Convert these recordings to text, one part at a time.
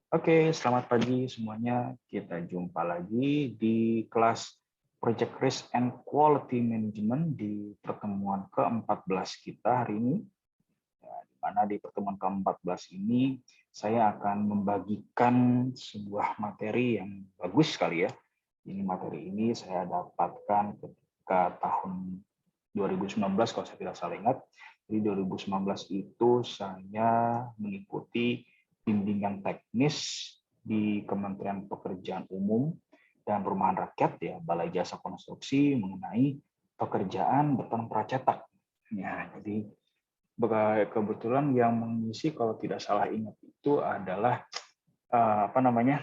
Oke, selamat pagi semuanya. Kita jumpa lagi di kelas Project Risk and Quality Management di pertemuan ke-14 kita hari ini. Ya, di mana di pertemuan ke-14 ini saya akan membagikan sebuah materi yang bagus sekali ya. Ini materi ini saya dapatkan ketika tahun 2019 kalau saya tidak salah ingat. Di 2019 itu saya mengikuti bimbingan teknis di Kementerian Pekerjaan Umum dan Perumahan Rakyat ya Balai Jasa Konstruksi mengenai pekerjaan beton pracetak. Ya, jadi kebetulan yang mengisi kalau tidak salah ingat itu adalah apa namanya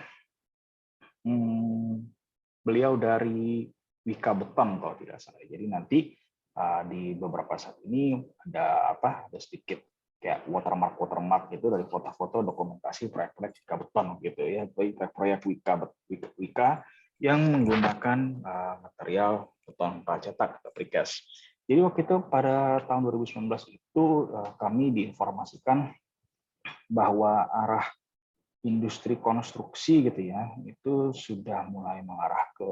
beliau dari Wika Beton kalau tidak salah. Jadi nanti di beberapa saat ini ada ada sedikit kayak watermark gitu dari foto-foto dokumentasi proyek-proyek Wika Beton gitu ya, proyek Wika yang menggunakan material beton pracetak atau precast. Jadi waktu itu pada tahun 2019 itu kami diinformasikan bahwa arah industri konstruksi gitu ya itu sudah mulai mengarah ke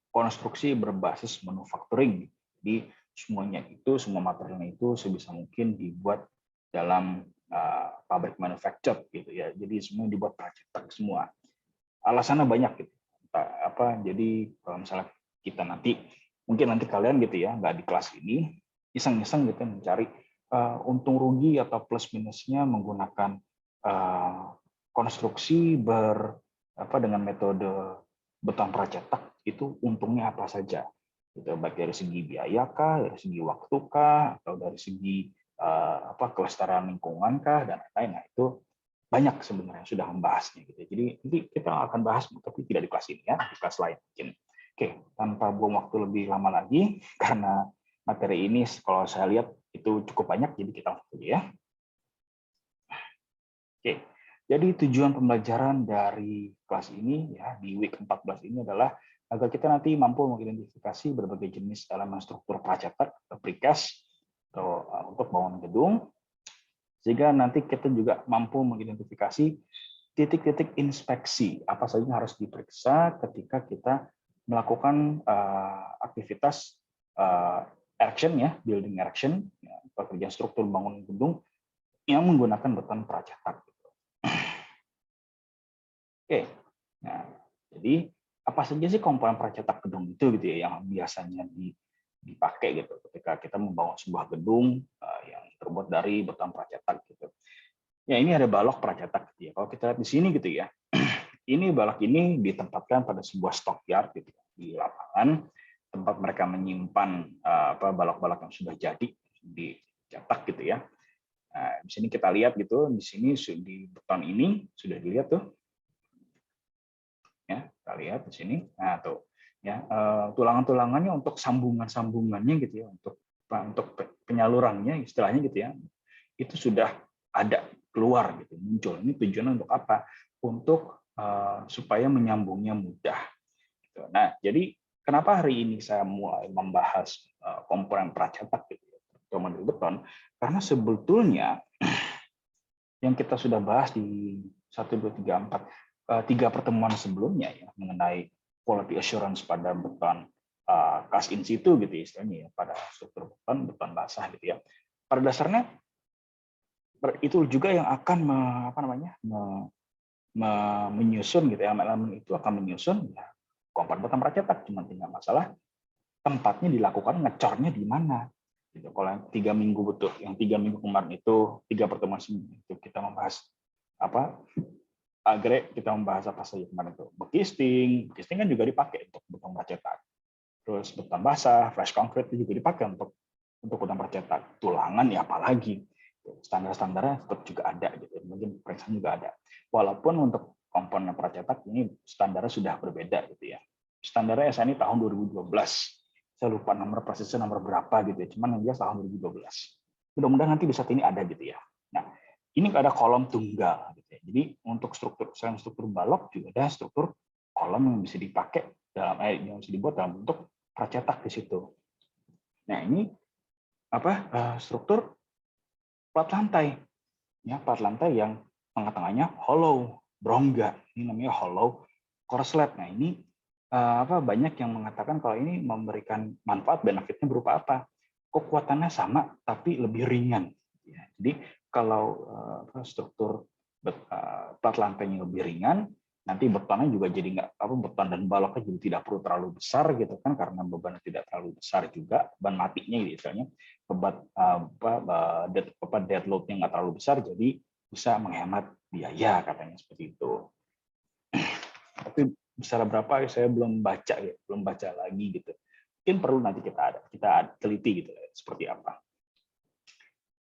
konstruksi berbasis manufacturing. Jadi semua materialnya itu sebisa mungkin dibuat dalam pabrik manufacture gitu ya. Jadi semua dibuat pracetak semua. Alasannya banyak gitu. Jadi kalau misalnya kita mungkin nanti kalian gitu ya nggak di kelas ini iseng-iseng gitu mencari untung rugi atau plus minusnya menggunakan konstruksi dengan metode beton pracetak itu untungnya apa saja gitu, baik dari segi biaya kah, dari segi waktu kah, atau dari segi kelestarian lingkungan kah dan lain-lain. Nah, itu banyak sebenarnya sudah membahasnya gitu. Jadi nanti kita akan bahas tapi tidak di kelas ini ya, di kelas lain mungkin. Oke, tanpa buang waktu lebih lama lagi karena materi ini kalau saya lihat itu cukup banyak jadi kita langsung saja ya. Oke. Jadi tujuan pembelajaran dari kelas ini ya di week 14 ini adalah agar kita nanti mampu mengidentifikasi berbagai jenis elemen struktur pracetak atau precast atau untuk bangunan gedung, sehingga nanti kita juga mampu mengidentifikasi titik-titik inspeksi apa saja yang harus diperiksa ketika kita melakukan aktivitas erection ya, building erection, ya, pekerjaan struktur bangunan gedung yang menggunakan beton pracetak. Oke, nah jadi apa saja sih komponen pracetak gedung itu gitu ya yang biasanya dipakai gitu ketika kita membangun sebuah gedung yang terbuat dari beton pracetak gitu. Ya ini ada balok pracetak gitu ya. Kalau kita lihat di sini gitu ya, ini balok ini ditempatkan pada sebuah stockyard gitu ya, di lapangan tempat mereka menyimpan balok-balok yang sudah jadi dicetak gitu ya. Nah, di sini kita lihat gitu, di sini di beton ini sudah dilihat tuh. Ya, kita lihat di sini. Nah, tuh ya tulangan-tulangannya untuk sambungan-sambungannya gitu ya, untuk penyalurannya istilahnya gitu ya. Itu sudah ada keluar gitu, muncul. Ini tujuannya untuk apa? Untuk supaya menyambungnya mudah. Gitu. Nah, jadi kenapa hari ini saya mulai membahas komponen pracetak gitu ya, terutama dari beton? Karena sebetulnya yang kita sudah bahas di 1, 2, 3, 4 3 pertemuan sebelumnya ya mengenai quality assurance pada beton cast in situ gitu istilahnya ya, pada struktur beton basah gitu ya. Pada dasarnya itu juga yang akan menyusun gitu ya, elemen itu akan menyusun ya, komponen beton pracetak, cuma tinggal masalah tempatnya dilakukan ngecornya di mana. Gitu. Kalau yang 3 minggu butuh, yang 3 minggu kemarin itu 3 pertemuan itu kita membahas kita membahas apa saja kemarin itu. Bekisting kan juga dipakai untuk beton pracetak. Terus beton basah, fresh concrete itu juga dipakai untuk beton pracetak. Tulangan ya apalagi. Standar-standarnya tetap juga ada gitu. Mungkin periksa juga ada. Walaupun untuk komponen pracetak ini standarnya sudah berbeda gitu ya. Standarnya SNI tahun 2012. Saya lupa nomor persisnya nomor berapa gitu ya. Cuman yang jelas tahun 2012. Mudah-mudahan nanti di saat ini ada gitu ya. Nah, ini ada kolom tunggal gitu ya. Jadi untuk selain struktur balok juga ada struktur kolom yang bisa dipakai yang bisa dibuat dalam bentuk pracetak di situ. Nah, ini struktur plat lantai. Ya, plat lantai yang tengah-tengahnya hollow, berongga. Ini namanya hollow korslet. Nah, ini banyak yang mengatakan kalau ini memberikan manfaat, benefitnya berupa apa? Kekuatannya sama tapi lebih ringan. Ya, jadi kalau struktur plat lantainya lebih ringan, nanti betonnya juga jadi beton dan baloknya jadi tidak perlu terlalu besar gitu kan, karena bebannya tidak terlalu besar juga, beban matinya gitu istilahnya, dead load-nya nggak terlalu besar, jadi bisa menghemat biaya katanya seperti itu. Tapi besar berapa saya belum baca ya, belum baca lagi gitu. Mungkin perlu nanti kita teliti gitu seperti apa.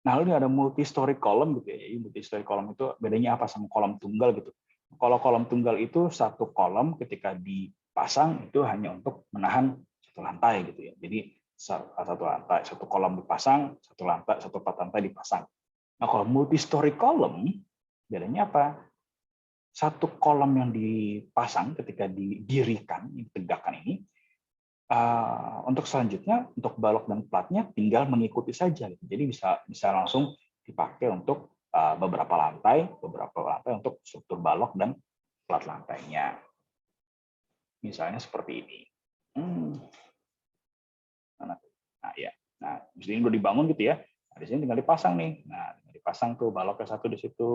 Nah, lalu ini ada multi-story column gitu ya. Jadi multi-story column itu bedanya apa sama kolom tunggal gitu. Kalau kolom tunggal itu satu kolom ketika dipasang itu hanya untuk menahan satu lantai gitu ya. Jadi satu lantai, satu kolom dipasang, satu lantai, satu plat lantai dipasang. Nah, kalau multi-story column bedanya apa? Satu kolom yang dipasang ketika didirikan, ditegakkan ini, untuk selanjutnya, untuk balok dan platnya tinggal mengikuti saja. Jadi bisa langsung dipakai untuk beberapa lantai untuk struktur balok dan plat lantainya. Misalnya seperti ini. Nah, ya. Nah, di sini udah dibangun gitu ya. Nah, di sini tinggal dipasang nih. Nah, dipasang tuh baloknya satu di situ.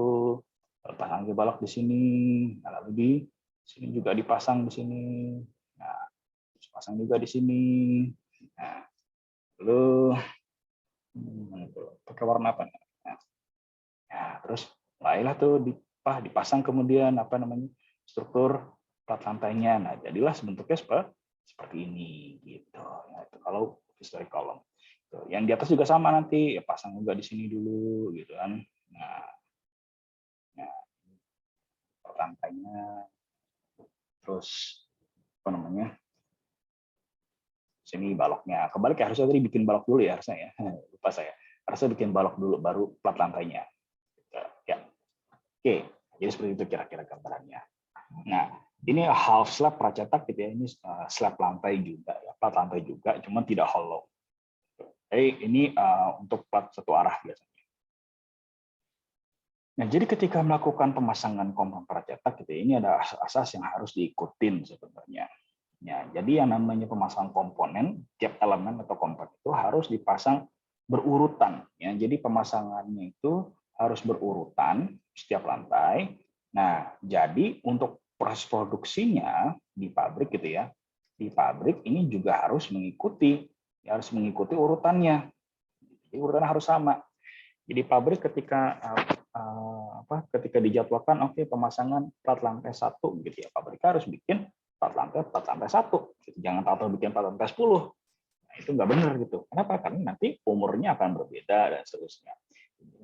Pasang ke balok di sini, lalu di sini juga dipasang di sini, nah, terus pasang juga di sini, nah, lalu pakai warna apa? Nah, terus mulailah tuh dipasang kemudian struktur plat lantainya. Nah, jadilah bentuknya seperti ini gitu. Nah, itu kalau historic column. Yang di atas juga sama nanti, ya pasang juga di sini dulu gitu kan. Nah, lantainya, terus sini baloknya kebalik ya, harusnya tadi bikin balok dulu ya harusnya ya, lupa saya, harusnya bikin balok dulu baru plat lantainya ya. Oke, jadi seperti itu kira-kira gambarannya. Nah, ini half slab pracetak gitu ya, ini slab lantai juga ya, plat lantai juga, cuman tidak hollow. Jadi ini untuk plat satu arah biasanya. Nah, jadi ketika melakukan pemasangan komponen pracetak gitu, ini ada asas-asas yang harus diikutin sebenarnya. Ya, jadi yang namanya pemasangan komponen, tiap elemen atau komponen itu harus dipasang berurutan. Ya, jadi pemasangannya itu harus berurutan setiap lantai. Nah, jadi untuk proses produksinya di pabrik gitu ya, di pabrik ini juga harus mengikuti urutannya. Jadi urutannya harus sama. Jadi pabrik ketika dijadwalkan pemasangan plat lantai 1 gitu ya, pabrik harus bikin plat lantai 1. Jangan tahu bikin plat lantai 10. Nah, itu nggak benar gitu. Kenapa? Karena nanti umurnya akan berbeda dan seterusnya.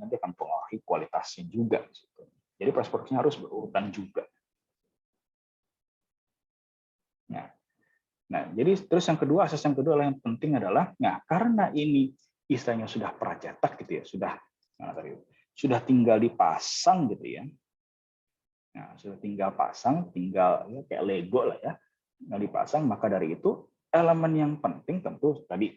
Nanti akan mempengaruhi kualitasnya juga. Jadi proses produksinya harus berurutan juga. Nah, jadi terus asas yang kedua yang penting adalah, nah karena ini istilahnya sudah pracetak gitu ya, sudah tinggal dipasang gitu ya. Nah, sudah tinggal pasang, tinggal ya, kayak Lego lah ya, tinggal dipasang. Maka dari itu elemen yang penting tentu tadi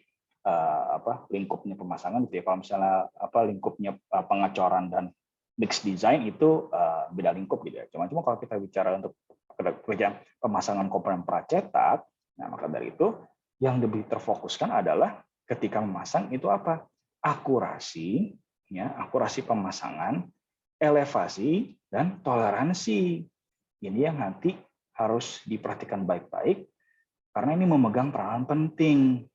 lingkupnya pemasangan gitu ya. Kalau misalnya lingkupnya pengecoran dan mix design itu beda lingkup gitu ya. Cuma kalau kita bicara untuk pekerjaan pemasangan komponen pracetak, nah maka dari itu yang lebih terfokuskan adalah ketika memasang itu apa? Akurasi, ya, akurasi pemasangan, elevasi, dan toleransi. Ini yang nanti harus diperhatikan baik-baik, karena ini memegang peranan penting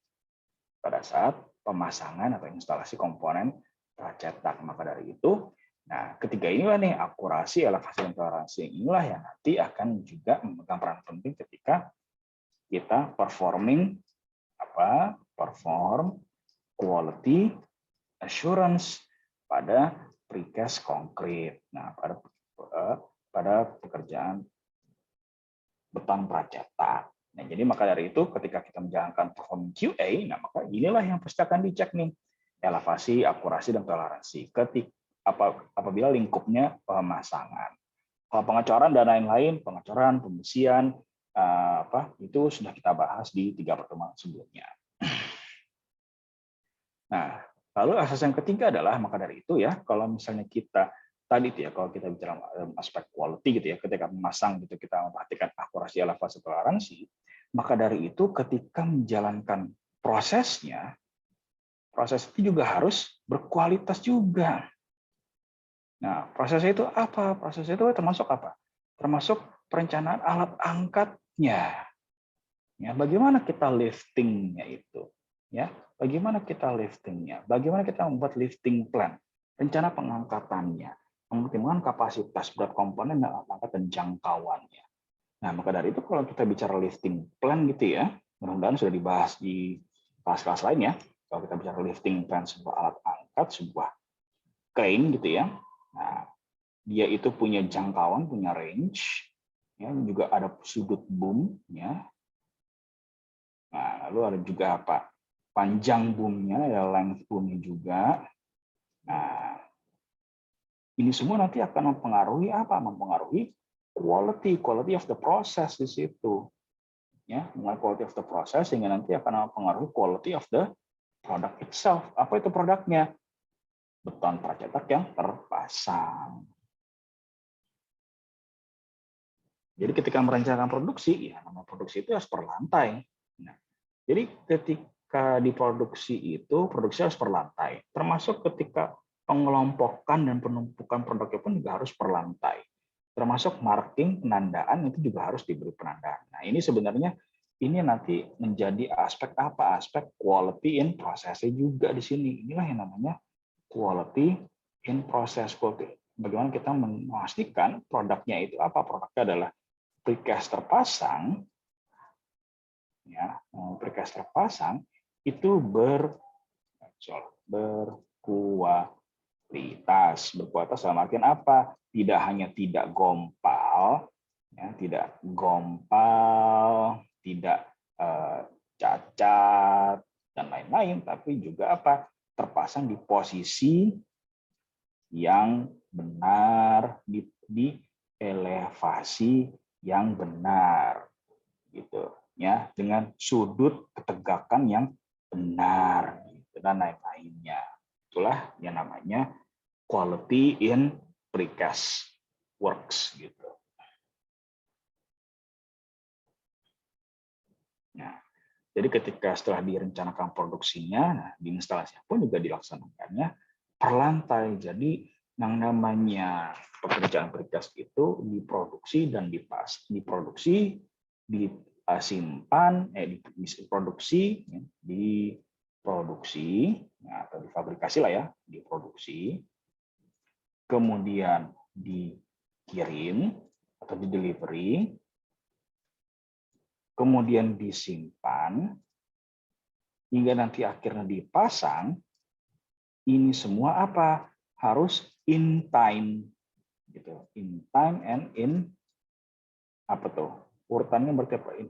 pada saat pemasangan atau instalasi komponen pracetak. Maka dari itu, nah ketiga inilah nih, akurasi, elevasi, dan toleransi inilah yang nanti akan juga memegang peran penting ketika kita perform quality assurance pada precast konkrit. Nah, pada pekerjaan beton pracetak. Nah, jadi maka dari itu ketika kita menjalankan perform QA, nah maka inilah yang pasti akan dicek nih, elevasi, akurasi, dan toleransi apabila lingkupnya pemasangan. Kalau pengecoran dan lain-lain, pengecoran, pembersihan, itu sudah kita bahas di 3 pertemuan sebelumnya. Nah, lalu asas yang ketiga adalah, maka dari itu ya, kalau misalnya kita tadi itu ya, kalau kita bicara aspek quality gitu ya, ketika memasang gitu kita memperhatikan akurasi, elevasi, toleransi, maka dari itu ketika menjalankan prosesnya, proses itu juga harus berkualitas juga. Nah, prosesnya itu apa? Prosesnya itu termasuk apa? Termasuk perencanaan alat angkatnya. Ya, bagaimana kita liftingnya itu? Ya, bagaimana kita liftingnya? Bagaimana kita membuat lifting plan? Rencana pengangkatannya, mempertimbangkan kapasitas berat komponen dan alat angkat dan jangkauannya. Nah, maka dari itu kalau kita bicara lifting plan gitu ya, mudah-mudahan sudah dibahas di kelas-kelas lain ya. Kalau kita bicara lifting plan sebuah alat angkat, sebuah crane gitu ya. Nah, dia itu punya jangkauan, punya range, ya, juga ada sudut boom, ya. Nah, lalu ada juga apa? Panjang boomnya, ada length boomnya juga. Nah, ini semua nanti akan mempengaruhi apa? Mempengaruhi quality of the process di situ. Ya, mulai quality of the process sehingga nanti akan mempengaruhi quality of the product itself. Apa itu produknya? Beton pracetak yang terpasang. Jadi ketika merencanakan produksi, ya nama produksi itu harus per lantai. Nah, jadi ketika diproduksi itu, produksi harus per lantai. Termasuk ketika pengelompokan dan penumpukan produknya pun juga harus per lantai. Termasuk marking, penandaan itu juga harus diberi penandaan. Nah, ini sebenarnya ini nanti menjadi aspek apa? Aspek quality in process juga di sini. Inilah yang namanya quality in process. Bagaimana kita memastikan produknya itu apa? Produknya adalah precast terpasang, ya, precast terpasang itu berkualitas. Berkualitas dalam artian apa? Tidak hanya tidak gompal, ya, tidak gompal, tidak cacat dan lain-lain, tapi juga apa? Terpasang di posisi yang benar, di elevasi yang benar, gitu ya, dengan sudut ketegakan yang benar gitu, dan lain-lainnya. Itulah yang namanya quality in precast works gitu. Nah, jadi ketika setelah direncanakan produksinya, nah, di instalasi pun juga dilaksanakannya per lantai. Jadi yang namanya pekerjaan precast itu diproduksi dan diproduksi, disimpan, diproduksi, atau difabrikasi lah ya, diproduksi, kemudian dikirim atau di delivery, kemudian disimpan hingga nanti akhirnya dipasang. Ini semua apa? Harus in time, gitu. In time and in apa tuh? Urutannya berarti apa? In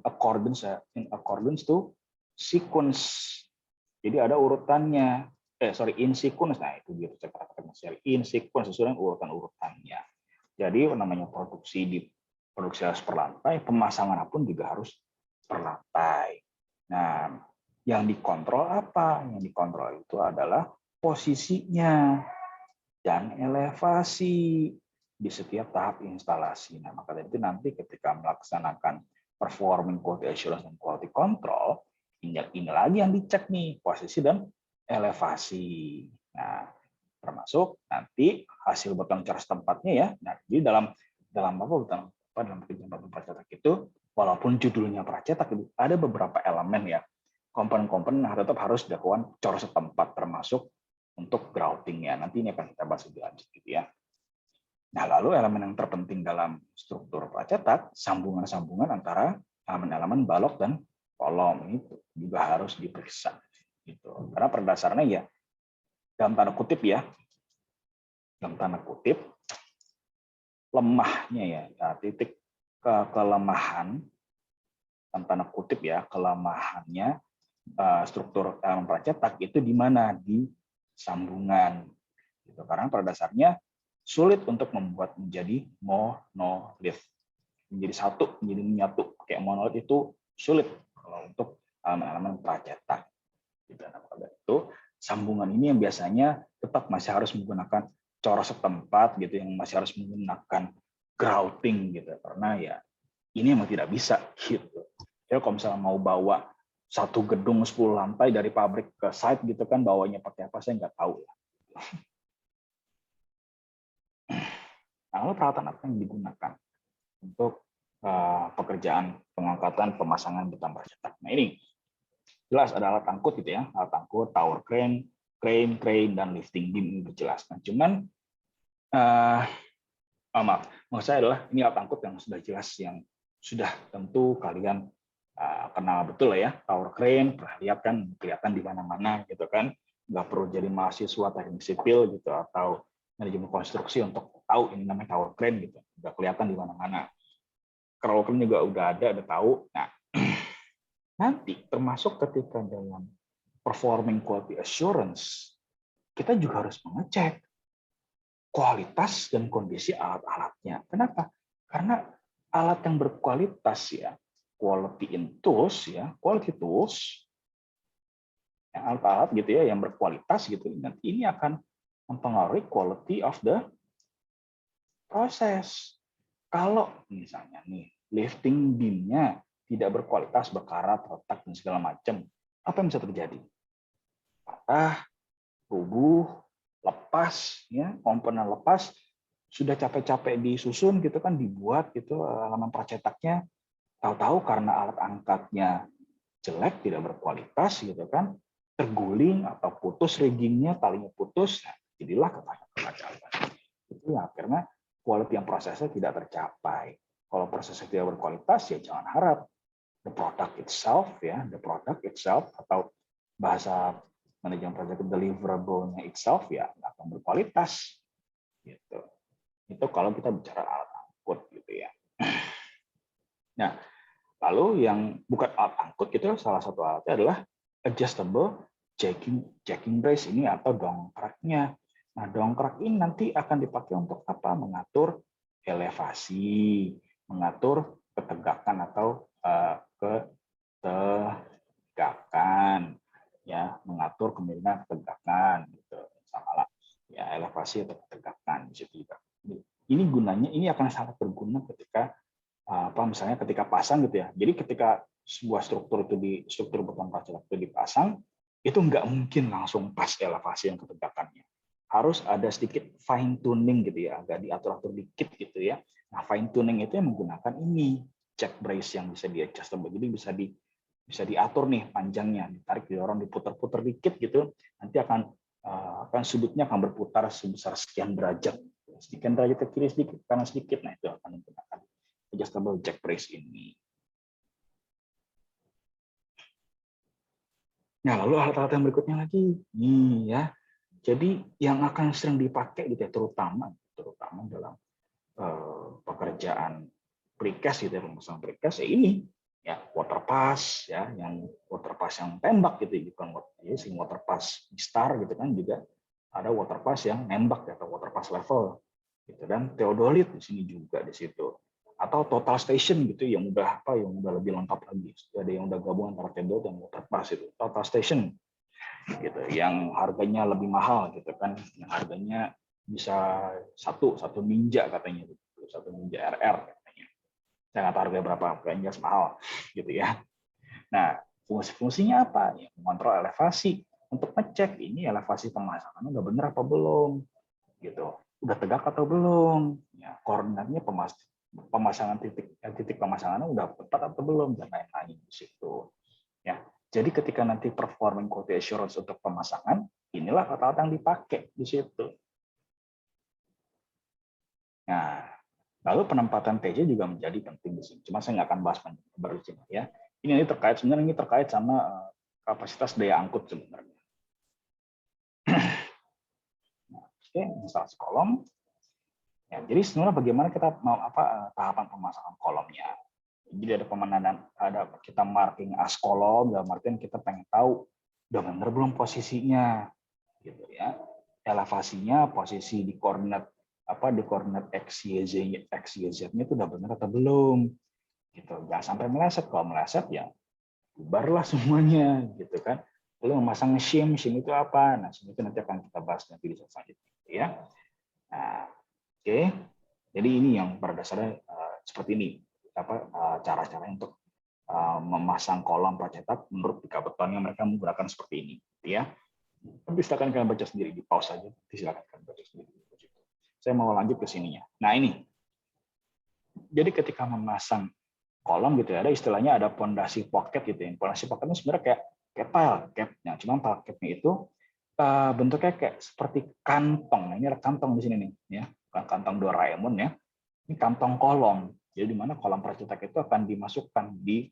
accordance to sequence. Jadi ada urutannya. In sequence. Nah, itu dia saya katakan in sequence sesuai dengan urutan-urutannya. Jadi namanya produksi harus per lantai, pemasangan pun juga harus per lantai. Nah, yang dikontrol apa? Yang dikontrol itu adalah posisinya dan elevasi di setiap tahap instalasi. Nah, maka dari itu nanti ketika melaksanakan performing quality assurance dan quality control, ini lagi yang dicek nih, posisi dan elevasi. Nah, termasuk nanti hasil beton ceras tempatnya ya. Nah, jadi dalam pekerjaan pracetak itu, walaupun judulnya pracetak, ada beberapa elemen ya, komponen-komponen tetap harus dilakukan cor setempat, termasuk untuk groutingnya. Nanti ini akan kita bahas lebih lanjut gitu ya. Nah, lalu elemen yang terpenting dalam struktur pracetak, sambungan-sambungan antara elemen-elemen balok dan kolom itu juga harus diperiksa. Gitu. Karena pada dasarnya ya, dalam tanda kutip ya, lemahnya ya, titik kelemahan, dalam tanda kutip ya, kelemahannya struktur elemen pracetak itu di mana? Di sambungan. Gitu. Karena pada dasarnya sulit untuk membuat menjadi monolith. Menjadi satu, menjadi menyatu. Kayak monolith itu sulit kalau untuk elemen-elemen pracetak. Gitu. Nah, pada itu sambungan ini yang biasanya tetap masih harus menggunakan cor setempat gitu yang masih harus menggunakan grouting gitu, karena ya ini emang tidak bisa gitu. Ya kalau misalnya mau bawa satu gedung 10 lantai dari pabrik ke site gitu kan, bawanya pakai apa saya nggak tahu. Nah, lalu peralatan apa yang digunakan untuk pekerjaan pengangkatan pemasangan beton bercetak? Nah ini jelas ada alat angkut gitu ya, alat angkut, tower crane, crane dan lifting beam ini jelas. Nah, cuman maksud saya adalah ini alat angkut yang sudah jelas, yang sudah tentu kalian kenal betul lah ya. Tower crane pernah lihat kan, kelihatan di mana-mana gitu kan, nggak perlu jadi mahasiswa teknik sipil gitu atau manajemen konstruksi untuk tahu ini namanya tower crane gitu, udah kelihatan di mana-mana. Crawl crane juga udah ada tahu. Nah nanti termasuk ketika dalam performing quality assurance, kita juga harus mengecek kualitas dan kondisi alat-alatnya. Kenapa? Karena alat yang berkualitas ya, quality in tools ya, quality tools, alat-alat gitu ya yang berkualitas gitu, nanti ini akan mempengaruhi quality of the process. Kalau misalnya nih lifting beam-nya tidak berkualitas, berkarat, retak dan segala macam, apa yang bisa terjadi? Patah, rubuh, lepas, ya komponen lepas, sudah capek-capek disusun gitu kan, dibuat gitu halaman pracetaknya, tahu-tahu karena alat angkatnya jelek, tidak berkualitas gitu kan, terguling atau putus riggingnya, talinya putus, nah, jadilah kekacauan. Itu ya karena quality yang prosesnya tidak tercapai. Kalau prosesnya tidak berkualitas ya jangan harap the product itself ya, the product itself atau bahasa manajemen project deliverable-nya itself ya nggak akan berkualitas gitu. Itu kalau kita bicara alat angkut gitu ya. Nah, lalu yang bukan alat angkut itu salah satu alatnya adalah adjustable jacking brace ini atau dongkraknya. Nah, dongkrak ini nanti akan dipakai untuk apa? Mengatur elevasi, mengatur ketegakan atau ketegakan, ya, mengatur kemiringan ketegakan, gitu, sama lah, ya, elevasi atau ketegakan di situ juga. Ini gunanya, ini akan sangat berguna ketika misalnya ketika pasang gitu ya. Jadi ketika sebuah struktur beton pracetak itu dipasang, itu nggak mungkin langsung pas elevasi yang ketegakannya. Harus ada sedikit fine tuning gitu ya, agak diatur-atur dikit gitu ya. Nah, fine tuning itu yang menggunakan ini jack brace yang bisa di adjustable. Jadi bisa diatur nih panjangnya, ditarik, didorong, diputar-putar dikit gitu. Nanti akan sudutnya akan berputar sebesar sekian derajat. Sekian derajat ke kiri sedikit, kanan sedikit. Nah, itu akan menggunakan adjustable jack brace ini. Nah, lalu alat-alat yang berikutnya lagi, nih ya. Jadi yang akan sering dipakai gitu ya, terutama dalam pekerjaan precast gitu ya, pemasangan precast ya ini ya water pass ya, yang water pass yang tembak gitu, bukan sing water pass star gitu kan, juga ada water pass yang nembak atau water pass level gitu, dan theodolit di sini juga di situ, atau total station gitu yang udah lebih lengkap lagi, ada yang udah gabungan antara theodolit dan water pass, itu total station gitu, yang harganya lebih mahal gitu kan, yang harganya bisa satu ninja katanya, satu ninja RR katanya. Saya nggak tahu harga berapa, kayaknya mahal gitu ya. Nah, fungsinya apa? Ya, mengontrol elevasi, untuk ngecek ini elevasi pemasangan udah bener apa belum, gitu, udah tegak atau belum, ya, koordinatnya pemasangan titik pemasangannya udah tepat atau belum, dan lain-lain di situ. Ya, jadi ketika nanti performing quality assurance untuk pemasangan, inilah kata-kata yang dipakai di situ. Nah, lalu penempatan TJ juga menjadi penting di sini. Cuma saya nggak akan bahas baru sini ya. Ini terkait sama kapasitas daya angkut sebenarnya. Nah, oke, instalasi kolom. Ya, jadi sebenarnya bagaimana kita mau tahapan pemasangan kolomnya. Jadi ada kita marking as kolom, dalam artian kita pengen tahu udah benar belum posisinya, gitu ya. Elevasinya, posisi di koordinat x, y, z-nya itu udah benar atau belum, gitu. Jangan sampai meleset. Kalau meleset ya bubarlah semuanya, gitu kan. Lalu memasang shim itu apa? Nah, shim itu nanti akan kita bahas nanti di selanjutnya, ya. Nah, oke. Jadi ini yang pada dasarnya seperti ini cara-cara untuk memasang kolom pracetak menurut Bika Beton yang mereka menggunakan seperti ini, ya. Nanti silakan kalian baca sendiri, di pause saja. Silakan kalian baca sendiri. Saya mau lanjut ke sininya. Nah ini, jadi ketika memasang kolom gitu ya, ada istilahnya ada pondasi pocket gitu ya. Pondasi pocket itu sebenarnya kayak file cap. Nah, cuma file capnya itu bentuknya kayak seperti kantong. Nah, ini ada kantong di sini nih, ya, bukan kantong Doraemon ya. Ini kantong kolom. Jadi di mana kolom pracetak itu akan dimasukkan di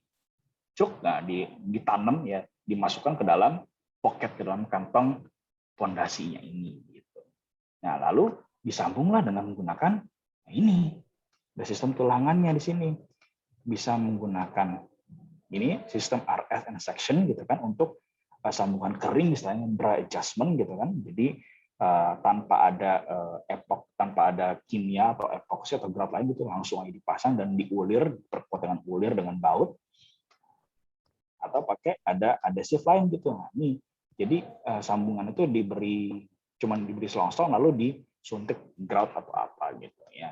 cuk, nah ditanam ya, dimasukkan ke dalam pocket, ke dalam kantong pondasinya ini. Gitu. Nah lalu disambunglah dengan menggunakan ini, ada sistem tulangannya di sini. Bisa menggunakan ini sistem RF and section gitu kan untuk sambungan kering misalnya dry adjustment gitu kan. Jadi tanpa ada tanpa ada kimia atau epoksi atau grout lain gitu, langsung aja dipasang dan diulir, berkuat dengan ulir dengan baut, atau pakai ada adhesive lain gitu. Nah, ini jadi sambungan itu cuman diberi selongsong lalu disuntik grout atau apa gitu ya.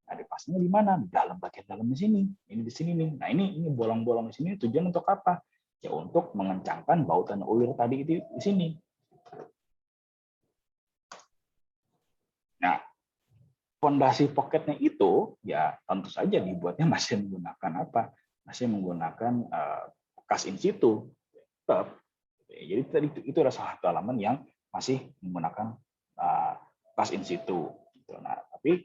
Nah, dipasangnya di mana? Di dalam bagian dalam di sini. Ini di sini nih. Nah, ini bolong-bolong di sini tujuan untuk apa? Ya untuk mengencangkan baut dan ulir tadi itu di sini. Nah, fondasi pocketnya itu ya tentu saja dibuatnya masih menggunakan apa? Masih menggunakan bekas in situ. Tetap. Jadi tadi itu adalah salah satu halaman yang masih menggunakan bekas in situ. Nah, tapi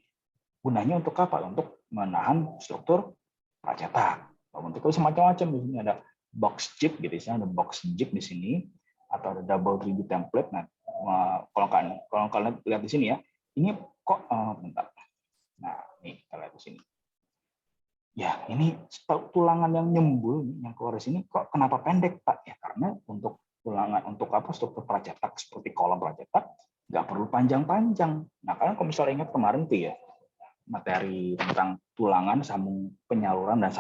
gunanya untuk apa? Untuk menahan struktur pracetak. Bentuknya semacam-macam. Di sini ada box jig, gitu, ada box jig di sini, atau ada double 3D template. Nah, kalau kalian lihat di sini ya, ini kok bentar. Nah, ini kita lihat di sini. Ya, ini tulangan yang nyembul yang keluar di sini kok kenapa pendek, Pak? Ya karena untuk tulangan untuk apa struktur pracetak seperti kolom pracetak nggak perlu panjang-panjang. Nah, kalian kalau misalnya ingat kemarin tuh ya, materi tentang tulangan, sambung penyaluran dan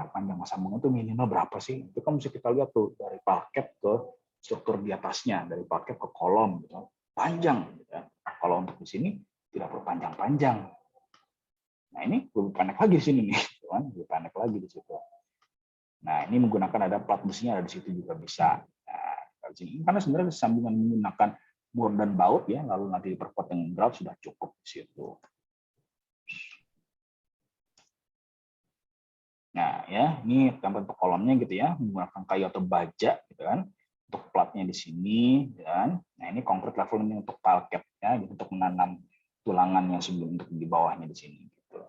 panjang sambungan itu minimal berapa sih? Itu kan mesti kita lihat tuh dari parket ke struktur di atasnya, dari parket ke kolom gitu. Panjang gitu. Kalau untuk di sini tidak perlu panjang-panjang. Nah, ini lebih pendek lagi di sini nih, kan? Lebih pendek lagi di situ. Nah, ini menggunakan ada plat besinya ada di situ juga bisa. Nah, di sini karena sebenarnya sambungan menggunakan bor dan baut ya, lalu nanti diperkuat dengan grout sudah cukup di situ. Nah, ya, ini tempat untuk kolomnya gitu ya, menggunakan kayu atau baja gitu kan. Untuk platnya di sini dan nah ini konkret level ini untuk palket ya, gitu, untuk menanam tulangan yang sebelum untuk di bawahnya di sini gitu.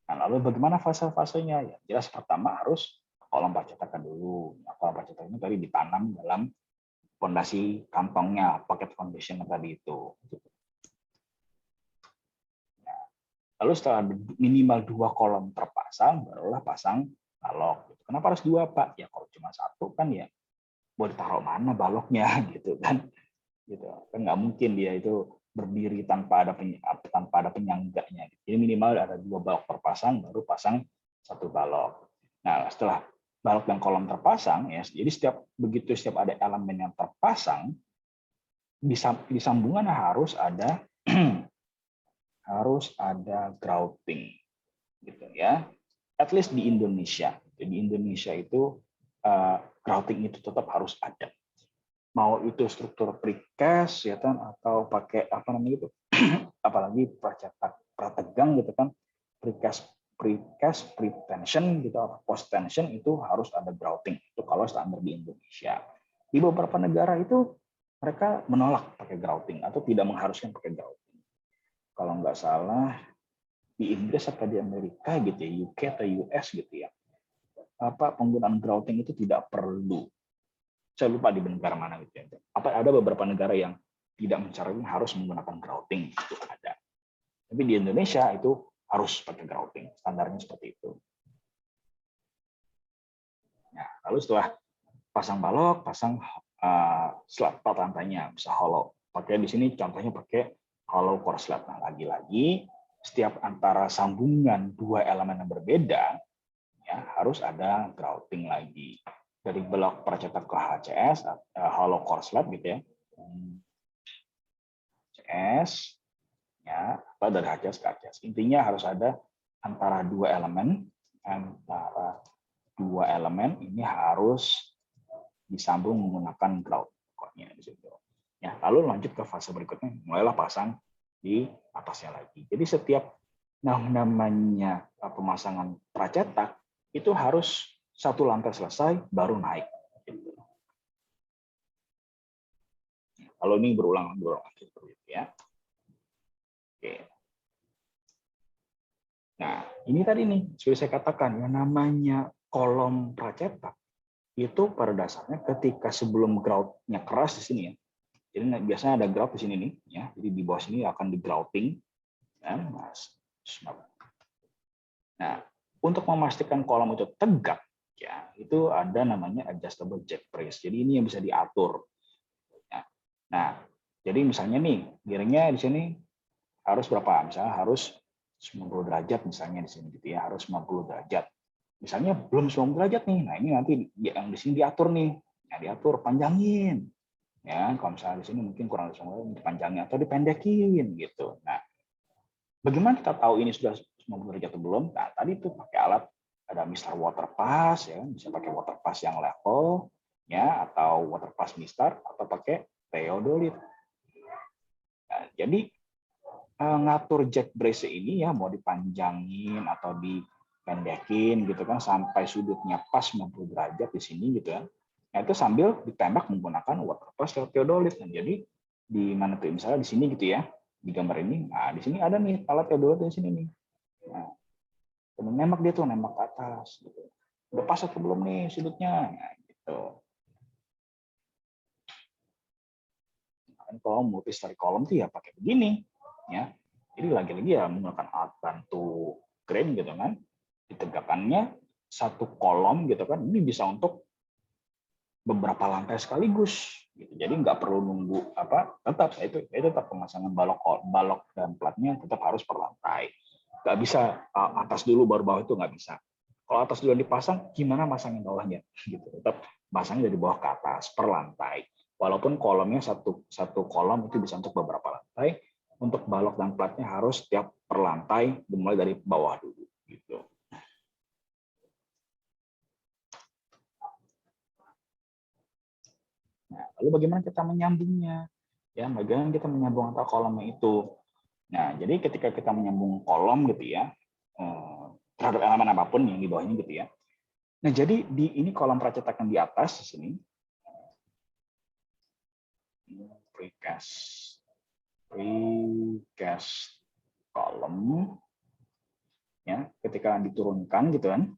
Nah, lalu bagaimana fase-fasenya? Ya, jelas pertama harus kolom percetakan dulu. Nah, kolom percetakan tadi ditanam dalam fondasi kantongnya, pocket foundation tadi itu. Lalu setelah minimal 2 kolom terpasang, barulah pasang balok. Kenapa harus 2, Pak? Ya kalau cuma 1 kan ya mau ditaruh mana baloknya gitu kan. Gitu. Kan nggak mungkin dia itu berdiri tanpa ada penyangganya. Jadi minimal ada 2 balok terpasang, baru pasang 1 balok. Nah setelah balok dan kolom terpasang, ya, jadi setiap ada elemen yang terpasang, di sambungan harus ada grouting gitu ya, at least di Indonesia. Di Indonesia itu grouting itu tetap harus ada. Mau itu struktur precast ya kan, atau pakai apa namanya itu, apalagi prategang gitu kan, precast, pre-tension gitu, post tension itu harus ada grouting. Itu kalau standar di Indonesia. Di beberapa negara itu mereka menolak pakai grouting atau tidak mengharuskan pakai grouting. Kalau nggak salah di Inggris atau di Amerika gitu ya, UK atau US gitu ya, penggunaan grouting itu tidak perlu. Saya lupa di negara mana gitu ya. Ada beberapa negara yang tidak mencaratkan harus menggunakan grouting, itu ada. Tapi di Indonesia itu harus pakai grouting, standarnya seperti itu. Nah, lalu setelah pasang balok, pasang slat lantainya bisa hollow. Pakai di sini contohnya pakai hollow core slat. Nah, lagi-lagi setiap antara sambungan 2 elemen yang berbeda ya harus ada grouting lagi. dari blok pracetak ke HCS, hollow core slab gitu ya. HCS, ya, atau dari HCS ke HCS. Intinya harus ada antara dua elemen ini harus disambung menggunakan grout pokoknya di situ. Ya, lalu lanjut ke fase berikutnya, mulailah pasang di atasnya lagi. Jadi setiap namanya pemasangan pracetak itu harus satu lantai selesai baru naik. Kalau ini berulang lagi seperti itu ya. Oke. Nah, ini tadi nih sudah saya katakan yang namanya kolom pracetak itu pada dasarnya ketika sebelum groutnya keras di sini ya. Jadi biasanya ada grout di sini nih ya. Jadi di bawah sini akan di grouting. Nah, untuk memastikan kolom itu tegak ya, itu ada namanya adjustable jack brace. Jadi ini yang bisa diatur. Nah, jadi misalnya nih, miringnya di sini harus berapa? Misalnya harus 90 derajat misalnya di sini gitu ya, harus 90 derajat. Misalnya belum 90 derajat nih. Nah, ini nanti yang di sini diatur nih. Nah, diatur panjangin. Ya, kalau misalnya di sini mungkin kurang dari 90 dipanjangin atau dipendekin gitu. Nah, bagaimana kita tahu ini sudah 90 derajat atau belum? Nah, tadi itu pakai alat ada Mister Water Pass ya, bisa pakai water pass yang level ya, atau water pass Mister, atau pakai theodolite. Nah, jadi ngatur jack brace ini ya mau dipanjangin atau dipendekin gitu kan sampai sudutnya pas 90 derajat di sini gitu ya. Nah, itu sambil ditembak menggunakan water pass theodolite. Nah, jadi di mana tuh misalnya di sini gitu ya, di gambar ini. Nah, di sini ada nih alat theodolite di sini nih. Nah, nembak dia tuh nembak ke atas gitu. Udah pas atau belum nih sudutnya? Nah, gitu. Kalau multi-story column tuh ya pakai begini ya. Jadi lagi-lagi ya menggunakan alat bantu crane gitu kan, ditegakkannya satu kolom gitu kan, ini bisa untuk beberapa lantai sekaligus gitu. Jadi nggak perlu nunggu apa, tetap itu tetap pemasangan balok dan platnya tetap harus per lantai. Nggak bisa atas dulu baru bawah, itu nggak bisa. Kalau atas dulu dipasang, gimana masangin bawahnya gitu. Tetap pasang dari bawah ke atas per lantai. Walaupun kolomnya satu kolom itu bisa untuk beberapa lantai, untuk balok dan platnya harus tiap per lantai dimulai dari bawah dulu gitu. Nah, lalu bagaimana kita menyambungnya? Ya, bagaimana kita menyambung antara kolomnya itu? Nah, jadi ketika kita menyambung kolom gitu ya, terhadap elemen apapun yang di bawahnya gitu ya. Nah, jadi di ini kolom pracetak yang di atas di sini, precast kolom ya, ketika diturunkan gitu kan.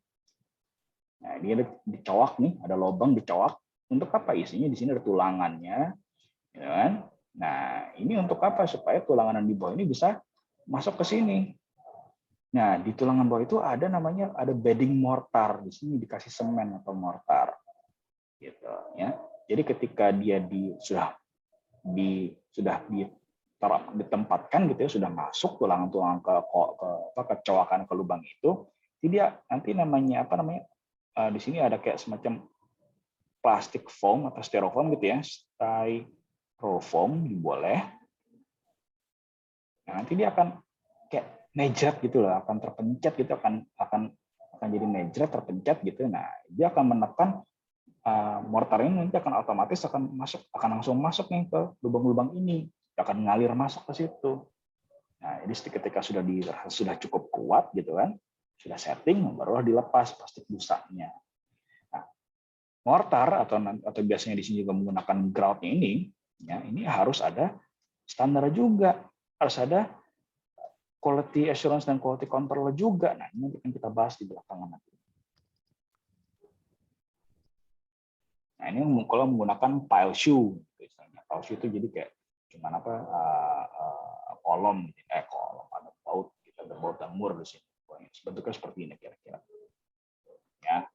Nah, ini ada dicowak nih, ada lubang dicowak. Untuk apa isinya? Di sini ada tulangannya, ya kan? Nah, ini untuk apa? Supaya tulangan di bawah ini bisa masuk ke sini. Nah, di tulangan bawah itu ada namanya bedding mortar. Di sini dikasih semen atau mortar, gitu ya. Jadi ketika dia sudah ditempatkan gitu ya, sudah masuk tulangan-tulangan ke cowakan ke lubang itu, jadi dia nanti namanya apa namanya? Di sini ada kayak semacam plastik foam atau styrofoam gitu ya, styrofoam boleh. Nah, nanti dia akan kayak nejret gitu loh, akan terpencet gitu, akan jadi nejret terpencet gitu. Nah, dia akan menekan mortar ini, nanti akan otomatis akan langsung masuk nih ke lubang-lubang ini, akan ngalir masuk ke situ. Nah, jadi ketika sudah cukup kuat gitu kan, sudah setting, barulah dilepas plastik busanya. Nah, mortar atau biasanya di sini juga menggunakan groutnya ini, ya ini harus ada standar juga, harus ada quality assurance dan quality control juga. Nah, ini akan kita bahas di belakangan nanti. Nah, ini kalau menggunakan pile shoe, misalnya pile shoe itu jadi kayak cuman apa kolom ada baut, kita ada baut dan mur di sini. Bentuknya seperti ini kira-kira. Ya.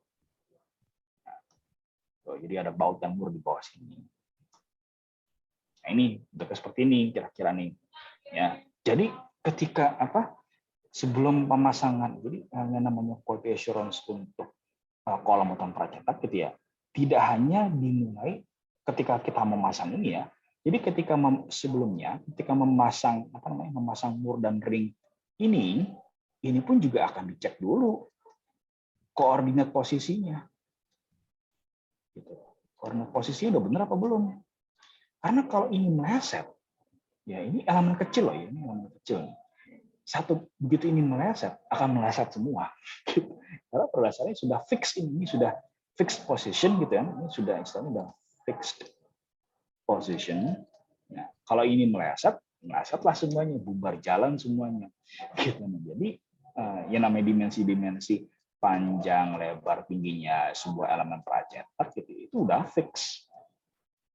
Nah, jadi ada baut dan mur di bawah sini. Nah, ini bentuknya seperti ini kira-kira nih. Ya. Jadi ketika sebelum pemasangan, jadi yang namanya quality assurance untuk kolom utama pracetak gitu ya. tidak hanya dimulai ketika kita memasang ini ya. Jadi ketika sebelumnya ketika memasang memasang mur dan ring ini pun juga akan dicek dulu koordinat posisinya. Gitu. Koordinat posisinya udah benar apa belum? Karena kalau ini meleset, ya ini elemen kecil loh, ini elemen kecil. Satu begitu ini meleset akan meleset semua. Karena pada dasarnya sudah fix ini sudah fixed position gitu ya. Ini sudah istilahnya sudah fixed position. Nah, kalau ini melesetlah semuanya, bubar jalan semuanya. Gitu. Jadi yang namanya dimensi-dimensi panjang, lebar, tingginya sebuah elemen pracetak itu udah fix.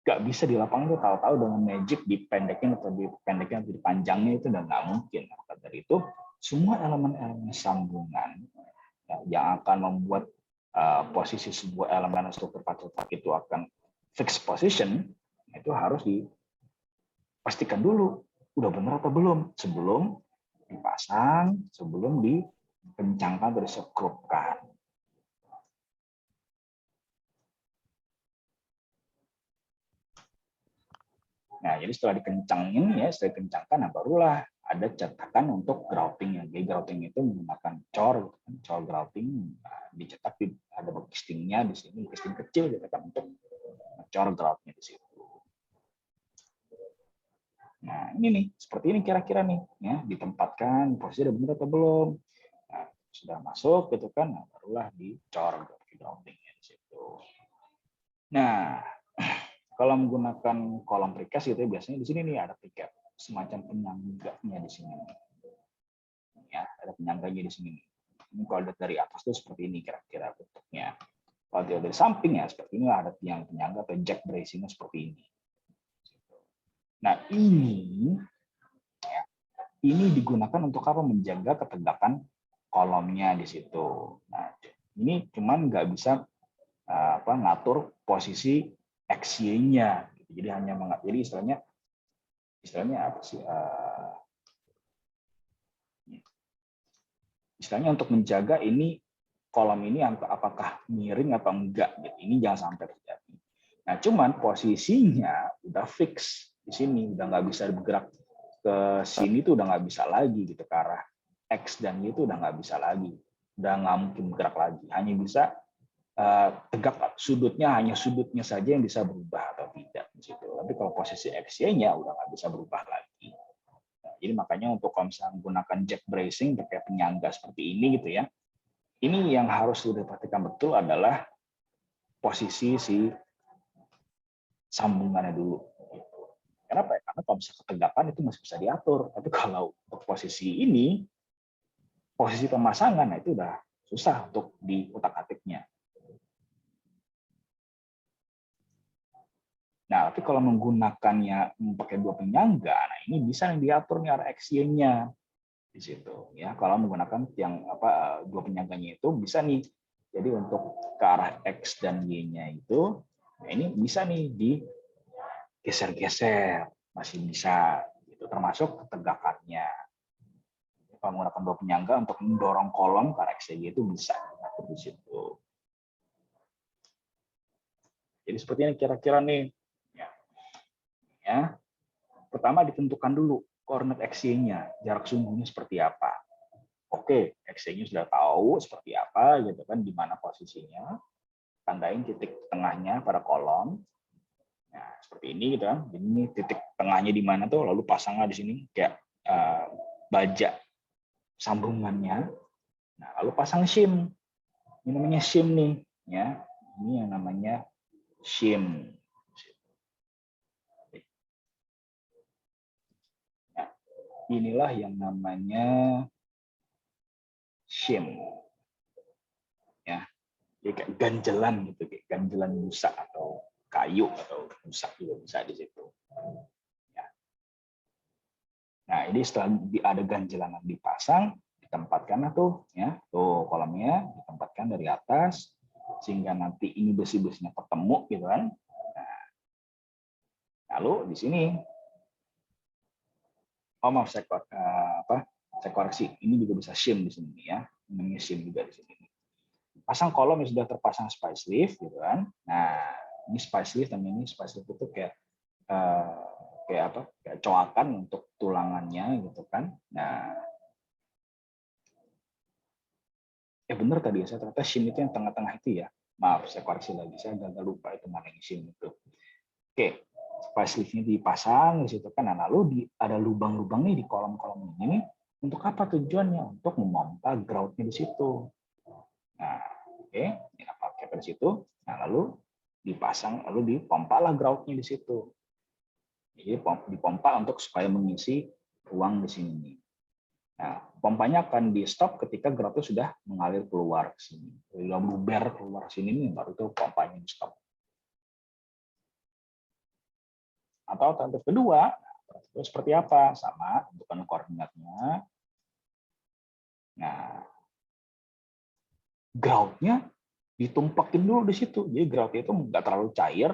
Nggak bisa di lapangan itu tahu-tahu dengan magic dipendekin atau dipanjangnya itu udah nggak mungkin. Maka dari itu semua elemen-elemen sambungan yang akan membuat posisi sebuah elemen struktur pracetak itu akan fixed position itu harus dipastikan dulu udah benar atau belum sebelum dipasang, sebelum dikencangkan atau disekrupkan. Nah, jadi setelah dikencangin ya, setelah dikencangkan, nah barulah ada cetakan untuk grouting. Jadi grouting itu menggunakan cor grouting, dicetak ada castingnya di sini, casting kecil dicetak untuk cor groutnya di situ. Nah, ini nih, seperti ini kira-kira nih, ya ditempatkan posisi udah benar atau belum. Nah, sudah masuk gitu kan, nah, barulah dicor groutingnya di situ. Nah, kalau menggunakan kolom precast gitu biasanya di sini nih ada precast semacam penyangganya di sini. Ya, ada penyangganya di sini. Ini kalau dari atas tuh seperti ini kira-kira bentuknya. Kalau dari samping ya seperti ini ada tiang penyangga atau jack bracingnya seperti ini. Nah ini digunakan untuk apa? Menjaga ketegakan kolomnya di situ. Nah ini cuman nggak bisa ngatur posisi XY-nya. Jadi hanya jadi istilahnya apa sih? Istilahnya untuk menjaga ini kolom ini apakah miring atau enggak. Ini jangan sampai terjadi. Nah, cuman posisinya udah fix di sini, udah nggak bisa bergerak ke sini tuh udah nggak bisa lagi gitu ke arah X dan Y itu udah nggak bisa lagi, udah nggak mungkin bergerak lagi, hanya bisa tegak hanya sudutnya saja yang bisa berubah atau tidak di situ. Tapi kalau posisi XY-nya udah nggak bisa berubah lagi. Nah, jadi makanya untuk kalau misalnya menggunakan jack bracing pakai penyangga seperti ini gitu ya, ini yang harus diperhatikan betul adalah posisi si sambungannya dulu. Kenapa? Karena kalau bisa ketegakan itu masih bisa diatur. Tapi kalau untuk posisi ini, posisi pemasangan, nah itu udah susah untuk diutak-atiknya. Nah, tapi kalau menggunakannya pakai dua penyangga, nah ini bisa diatur nih arah XY-nya di situ. Ya, kalau menggunakan yang dua penyangganya itu bisa nih. Jadi untuk ke arah X dan Y-nya itu, nah ini bisa nih digeser-geser, masih bisa. Itu termasuk ketegakannya. Kalau menggunakan dua penyangga untuk mendorong kolom ke arah XY itu bisa di situ. Jadi seperti ini kira-kira nih. Ya. Pertama ditentukan dulu koordinat XY-nya, jarak sumbunya seperti apa. Oke, XY-nya sudah tahu seperti apa gitu kan, di mana posisinya. Tandain titik tengahnya pada kolom. Nah, seperti ini gitu kan. Ini titik tengahnya di mana tuh, lalu pasanglah di sini kayak baja sambungannya. Nah, lalu pasang shim. Ini namanya shim nih, ya. Ini yang namanya shim. Nah, inilah yang namanya shim. Ya. Jadi kayak ganjelan gitu, kayak ganjelan busa atau kayu atau busa juga bisa di situ. Ya. Nah, ini setelah ada ganjelan yang dipasang, ditempatkan tuh, ya, tuh kolomnya ditempatkan dari atas sehingga nanti ini besi-besinya ketemu gitu kan. Nah, lalu di sini, maaf saya koreksi, ini juga bisa shim di sini ya, namanya shim juga di sini. pasang kolom yang sudah terpasang spice leaf gitu kan. Nah, ini spice leaf, namanya ini spice leaf itu kayak kayak apa? Kayak coakan untuk tulangannya gitu kan. Nah, benar tadi ya, saya ternyata shim itu yang tengah-tengah itu ya. Maaf, saya koreksi lagi, saya agak lupa itu mana yang shim itu. Oke, spice leaf-nya dipasang di situ kan. Nah, lalu ada lubang-lubang nih di kolom-kolom ini. Untuk apa tujuannya? Untuk memompa grout-nya di situ. Nah, oke, ini pakai di situ. Nah, lalu dipasang, lalu dipompalah grout-nya di situ. Jadi dipompa untuk supaya mengisi ruang di sini. Nah, pompanya akan di stop ketika grout itu sudah mengalir keluar ke sini. Kalau luber keluar sini nih, baru itu pompanya di stop. Atau alternatif kedua, itu seperti apa? Sama, tentukan koordinatnya. Nah, grout-nya ditumpekin dulu di situ. Jadi grout itu nggak terlalu cair,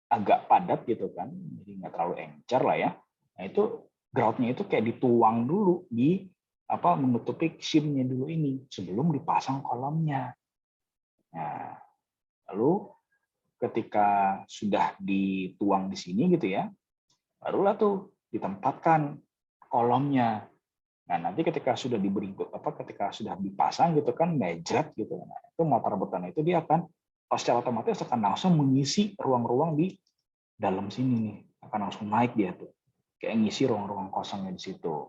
agak padat gitu kan, jadi nggak terlalu encer lah ya. Nah itu grout-nya itu kayak dituang dulu di apa menutupi shim-nya dulu ini sebelum dipasang kolomnya. Nah, lalu ketika sudah dituang di sini gitu ya, barulah tuh ditempatkan kolomnya. Nah, nanti ketika sudah diberi ketika sudah dipasang gitu kan mejret gitu. Nah, itu mortar beton itu dia akan secara otomatis akan langsung mengisi ruang-ruang di dalam sini nih. Akan langsung naik dia tuh. Kayak ngisi ruang-ruang kosongnya di situ.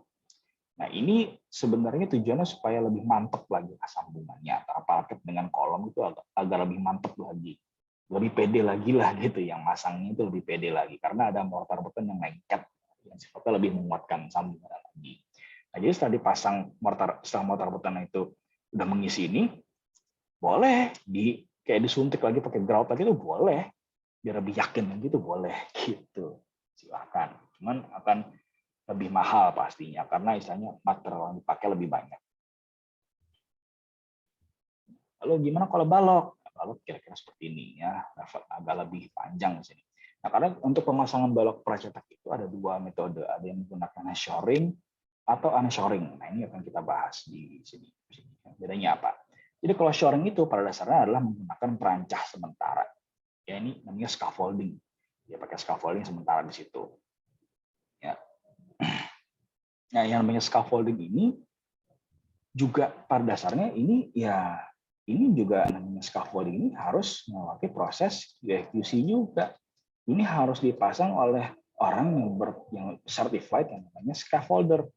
Nah, ini sebenarnya tujuannya supaya lebih mantap lagi sambungannya antara parket dengan kolom itu agak lebih mantap lagi. Lebih pede lagi lah gitu, yang masangnya itu lebih pede lagi karena ada mortar beton yang lengket yang sifatnya lebih menguatkan sambungan lagi. Nah, jadi setelah dipasang setelah mortar beton itu udah mengisi ini, boleh kayak disuntik lagi pakai grout lagi itu boleh, biar lebih yakin gitu boleh gitu. Silahkan. Cuman akan lebih mahal pastinya karena istilahnya material yang dipakai lebih banyak. Lalu gimana kalau balok? Balok kira-kira seperti ini ya, agak lebih panjang di sini. Nah, karena untuk pemasangan balok pracetak itu ada dua metode, ada yang menggunakan shoring atau unshoring. Nah, ini akan kita bahas di sini. Bedanya apa? Jadi kalau shoring itu pada dasarnya adalah menggunakan perancah sementara. Ya, ini namanya scaffolding. Dia pakai scaffolding sementara di situ. Ya. Nah, yang namanya scaffolding ini juga pada dasarnya ini juga namanya scaffolding ini harus melewati proses QC juga. Ini harus dipasang oleh orang yang certified yang namanya scaffolder.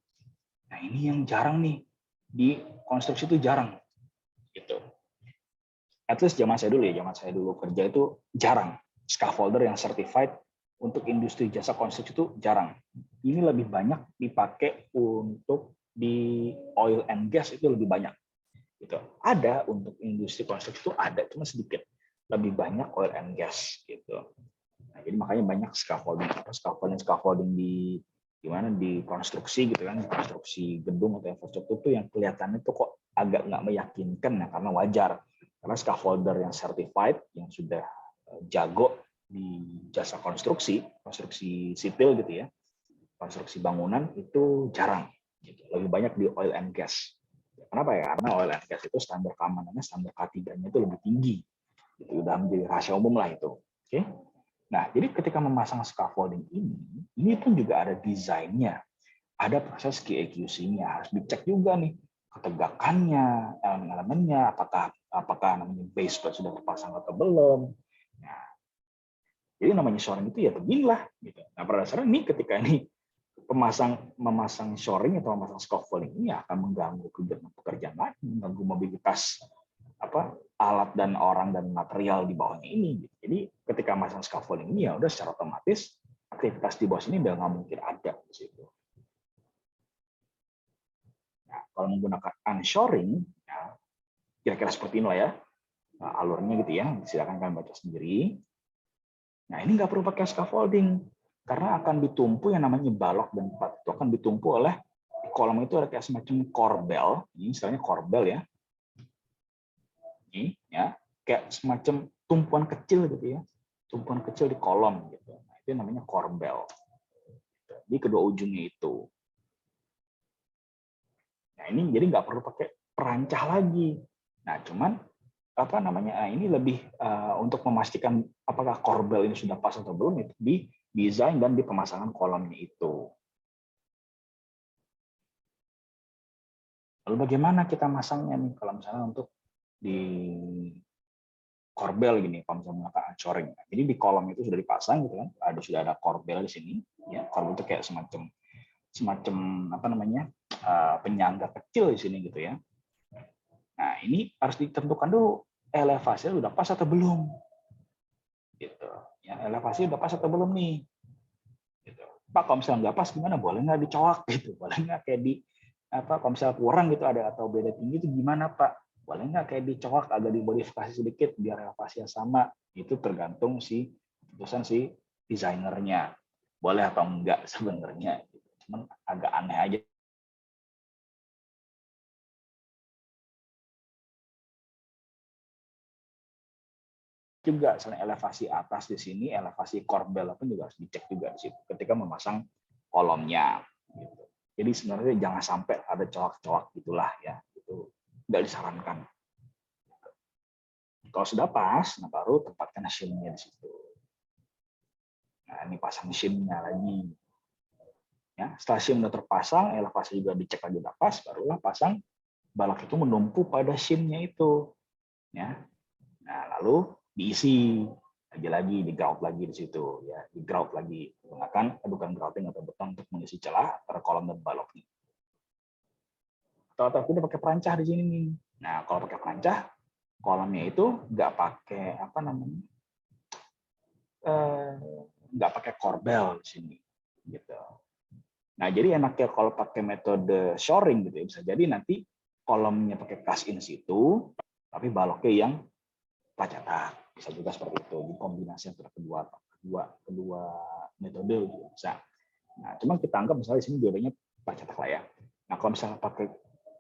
Nah, ini yang jarang nih di konstruksi itu jarang gitu. At least zaman saya dulu kerja itu jarang scaffolder yang certified untuk industri jasa konstruksi itu jarang. Ini lebih banyak dipakai untuk di oil and gas itu lebih banyak. Gitu. Ada untuk industri konstruksi itu ada, cuma sedikit. Lebih banyak oil and gas gitu. Nah, jadi makanya banyak scaffolding di konstruksi gitu kan, konstruksi gedung atau infrastruktur itu yang kelihatannya tuh kok agak nggak meyakinkan ya, karena wajar. Karena scaffolder yang certified, yang sudah jago di jasa konstruksi sipil gitu ya, konstruksi bangunan itu jarang. Gitu. Lebih banyak di oil and gas. Kenapa ya? Karena oil and gas itu standar keamanannya, standar K3-nya itu lebih tinggi. Itu udah menjadi rahasia umum lah itu. Oke. Nah, jadi ketika memasang scaffolding ini pun juga ada desainnya. Ada proses QA/QC-nya, harus dicek juga nih ketegakannya, elemen-elemennya, apakah namanya base sudah terpasang atau belum. Nah, jadi namanya shoring itu ya beginilah. Gitu. Nah, pada dasarnya ini ketika ini memasang shoring atau memasang scaffolding ini akan mengganggu pekerjaan lain, mengganggu mobilitas alat dan orang dan material di bawahnya ini. Jadi ketika masang scaffolding ini ya udah secara otomatis aktivitas di bawah sini udah nggak mungkin ada di situ. Nah, kalau menggunakan unshoring, ya, kira-kira seperti inilah ya alurnya gitu ya. Silakan kalian baca sendiri. Nah, ini nggak perlu pakai scaffolding karena akan ditumpu yang namanya balok dan pat. Itu akan ditumpu oleh di kolom itu ada kayak semacam korbel. Ini istilahnya korbel ya. Ini ya kayak semacam tumpuan kecil gitu ya, tumpuan kecil di kolom gitu. Nah, itu namanya korbel di kedua ujungnya itu. Nah, ini jadi nggak perlu pakai perancah lagi. Nah, cuman apa namanya, ini lebih untuk memastikan apakah korbel ini sudah pas atau belum, itu di desain dan di pemasangan kolomnya itu. Lalu bagaimana kita masangnya nih kalau misalnya untuk di korbel gini, kalau misalnya menggunakan anchoring. Jadi di kolom itu sudah dipasang gitu kan, sudah ada korbel di sini. Ya, korbel itu kayak semacam apa namanya, penyangga kecil di sini gitu ya. Nah ini harus ditentukan dulu elevasinya sudah pas atau belum. Gitu. Ya, elevasi udah pas atau belum nih. Gitu. Pak, kalau misalnya nggak pas gimana? Boleh nggak dicoak gitu? Boleh nggak kayak di apa? Kalau misalnya kurang gitu ada atau beda tinggi itu gimana Pak? Boleh nggak kayak dicoak agak dimodifikasi sedikit biar elevasinya sama? Itu tergantung si keputusan si desainernya. Boleh atau enggak sebenarnya. Cuman agak aneh aja. Juga selain elevasi atas di sini, elevasi korbel pun juga harus dicek juga di situ ketika memasang kolomnya. Gitu. Jadi sebenarnya jangan sampai ada coak-coak gitulah ya, itu nggak disarankan. Kalau sudah pas, nah baru tempatkan shimnya di situ. Nah ini pasang shimnya lagi. Ya, setelah shim sudah terpasang, elevasi juga dicek lagi udah pas, barulah pasang balok itu menumpu pada shimnya itu. Ya, nah lalu diisi lagi di grout lagi di situ ya, di grout lagi menggunakan adukan grouting atau beton untuk mengisi celah antara kolom dan baloknya. Atau kita pakai perancah di sini nih. Nah kalau pakai perancah kolomnya itu nggak pakai apa namanya, nggak pakai korbel di sini gitu. Nah jadi enaknya kalau pakai metode shoring gitu ya, bisa jadi nanti kolomnya pakai cast in situ tapi baloknya yang plat cetak, bisa juga seperti itu di kombinasi antara kedua metode juga bisa. Nah, cuma kita anggap misalnya di sini dua-duanya plat cetak lah ya. Nah, kalau misalnya pakai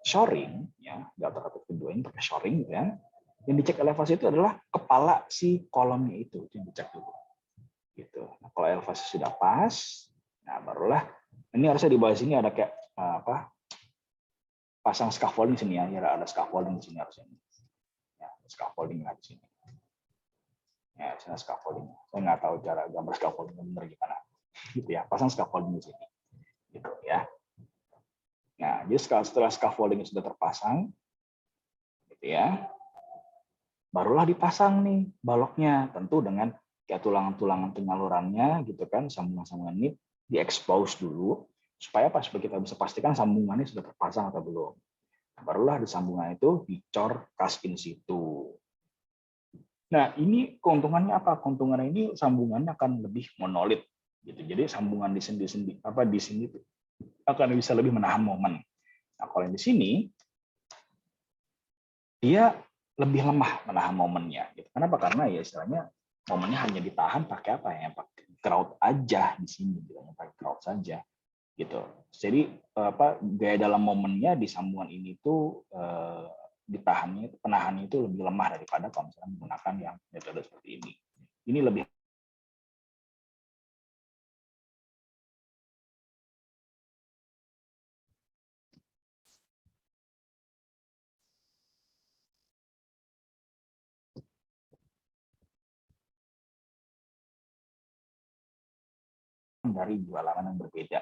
shoring ya, di alternatif kedua ini pakai shoring gitu ya. Yang dicek elevasi itu adalah kepala si kolomnya itu yang dicek dulu. Gitu. Nah, kalau elevasi sudah pas, nah barulah ini harusnya di bawah sini ada kayak apa? Pasang scaffolding sini ya, ada scaffolding di sini harusnya. Ya, scaffolding di sini. Ya, sana scaffolding. Saya nggak tahu cara gambar scaffolding benar gimana. Gitu ya, pasang scaffolding di sini. Gitu ya. Nah, jadi setelah scaffolding sudah terpasang, gitu ya, barulah dipasang nih baloknya, tentu dengan kayak tulangan-tulangan penyalurannya, gitu kan, sambungan-sambungan ini diekspos dulu, supaya pas kita bisa pastikan sambungannya sudah terpasang atau belum. Barulah di sambungan itu dicor cast in situ. Nah, ini keuntungannya apa? Keuntungannya ini sambungannya akan lebih monolit gitu. Jadi sambungan di sini akan bisa lebih menahan momen. Nah, kalau yang di sini dia lebih lemah menahan momennya gitu. Kenapa? Karena ya istilahnya momennya hanya ditahan pakai apa ya? Pakai grout aja di sini gitu, pakai grout saja gitu. Jadi apa gaya dalam momennya di sambungan ini tuh ditahannya penahannya itu lebih lemah daripada kalau misalnya menggunakan yang metode seperti ini. Ini lebih dari dua laman yang berbeda.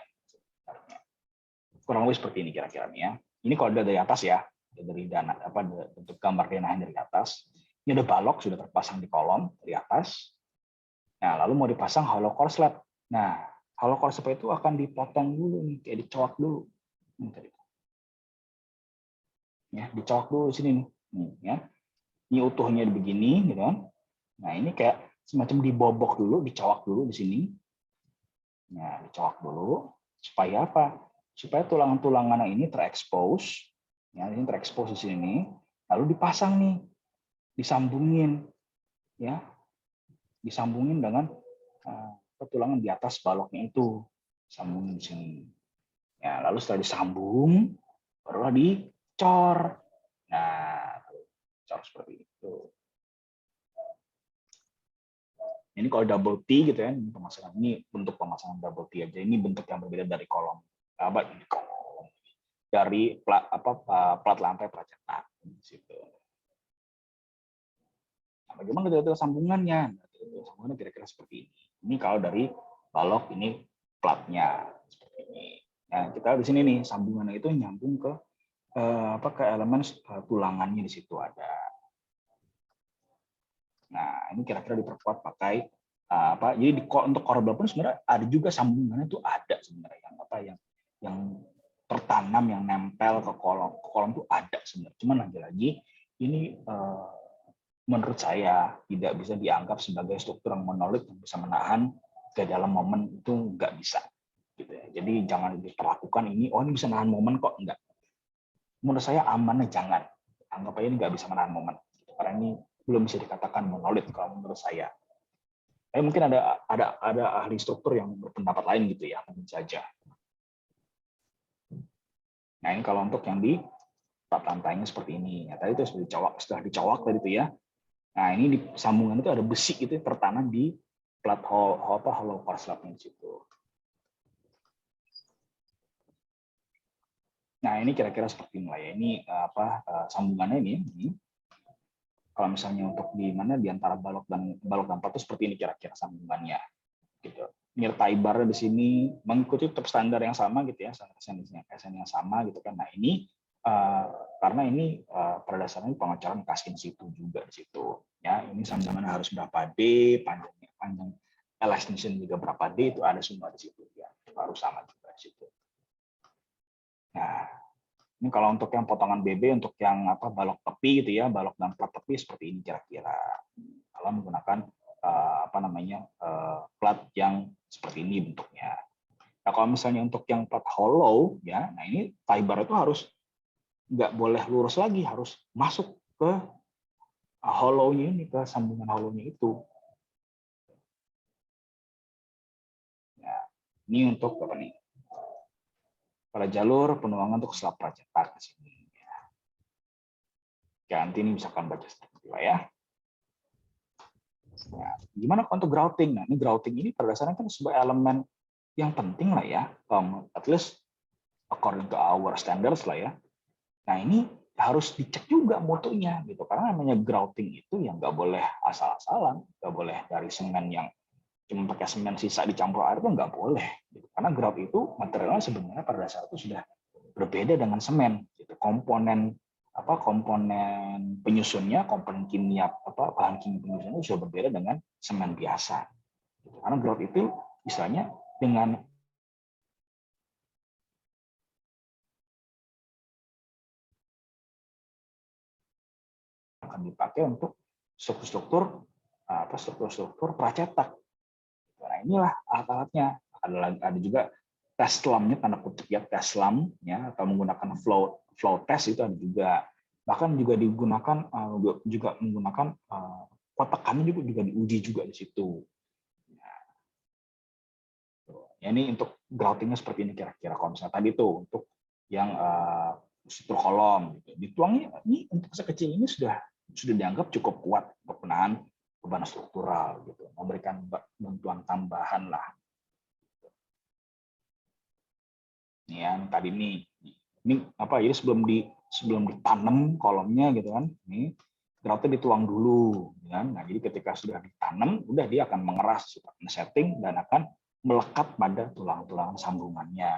Kurang lebih seperti ini kira-kira ya. Ini kalau dari atas ya, dari dana apa bentuk gambar denah dari atas. Ini ada balok sudah terpasang di kolom dari atas. Nah, lalu mau dipasang hollow core slab. Nah, hollow core slab itu akan dipotong dulu nih, kayak dicoak dulu. Ya, dicoak dulu di sini nih. Ya. Ini utuhnya begini gitu kan. Nah, ini kayak semacam dibobok dulu, dicoak dulu di sini. Nah, dicoak dulu supaya apa? Supaya tulangan-tulangan ini terekspos, ya ini terekspos di sini, lalu dipasang nih, disambungin, ya, disambungin dengan tulangan di atas baloknya itu, sambungin di sini. Ya, lalu setelah disambung, barulah dicor. Nah, cor seperti itu. Ini kalau double T gitu ya, ini pemasangan ini bentuk pemasangan double T aja. Ini bentuk yang berbeda dari kolom dari plat lantai plat cetak situ. Nah, bagaimana detail sambungannya? Sambungannya kira-kira seperti ini. Ini kalau dari balok ini platnya seperti ini. Nah, kita di sini nih sambungannya itu nyambung ke ke elemen tulangannya di situ ada. Nah, ini kira-kira diperkuat pakai jadi untuk corbel pun sebenarnya ada juga sambungannya itu ada sebenarnya yang tertanam, yang nempel ke kolom tuh ada sebenarnya. Cuman lagi-lagi ini menurut saya tidak bisa dianggap sebagai struktur yang monolit yang bisa menahan ke dalam momen, itu nggak bisa gitu ya. Jadi jangan diperlakukan ini bisa nahan momen kok, enggak. Menurut saya amannya jangan, anggap aja ini nggak bisa menahan momen gitu. Karena ini belum bisa dikatakan monolit kalau menurut saya. Tapi mungkin ada ahli struktur yang berpendapat lain gitu ya, mungkin saja. Nah, ini kalau untuk yang di plat lantainya seperti ini. Ya, tadi itu setelah dicowak tadi itu ya. Nah, ini di sambungan itu ada besi itu tertanam di plat hollow core slabnya di situ. Nah, ini kira-kira seperti ini lah ya. Ini sambungannya ini. Kalau misalnya untuk di mana di antara balok dan plat itu seperti ini kira-kira sambungannya. Gitu. Ini tie bar di sini mengikuti tetap standar yang sama gitu ya, SN yang sama gitu kan. Nah, ini karena ini pada dasarnya pengecoran kaskin situ juga di situ ya. Ini sambungan harus berapa D, panjang elastination juga berapa D, itu ada semua di situ ya, harus sama juga di situ. Nah, ini kalau untuk yang potongan BB, untuk yang balok tepi gitu ya, balok dan plat tepi seperti ini kira-kira. Kalau menggunakan plat yang seperti ini bentuknya. Nah, kalau misalnya untuk yang plat hollow ya, nah ini tie bar itu harus nggak boleh lurus lagi, harus masuk ke hollow-nya ini, ke sambungan hollow-nya itu. Nah, ini untuk apa nih? Pada jalur penuangan untuk slab pracetak di sini. Ya, nanti ini misalkan baca seperti itu ya. Nah, gimana untuk grouting? Nah, ini grouting ini pada dasarnya kan sebuah elemen yang penting lah ya, at least according to our standards lah ya. Nah, ini harus dicek juga mutunya gitu, karena namanya grouting itu yang nggak boleh asal-asalan, nggak boleh dari semen yang cuma pakai semen sisa dicampur air itu nggak boleh gitu. Karena grout itu materialnya sebenarnya pada dasarnya itu sudah berbeda dengan semen gitu. Komponen penyusunnya, komponen kimia bahan kimia penyusunnya sudah berbeda dengan semen biasa gitu. Karena grout itu misalnya dengan akan dipakai untuk struktur pracetak. Nah, inilah alat-alatnya. Ada juga tes lamnya, tanda kutip ya, tes lam ya, atau menggunakan flow test itu ada juga. Bahkan juga digunakan menggunakan kotakannya juga diuji juga di situ. Ya, ini untuk groutingnya seperti ini kira-kira. Kalau misalnya tadi itu untuk yang struktur kolom, gitu. Dituangnya ini untuk sekecil ini sudah dianggap cukup kuat untuk menahan beban struktural, gitu. Memberikan bantuan tambahan lah. Ini yang tadi ini jadi sebelum ditanam kolomnya gitu kan, ini groutnya dituang dulu, kan? Nah, jadi ketika sudah ditanam, udah dia akan mengeras, setting dan akan melekat pada tulang-tulang sambungannya.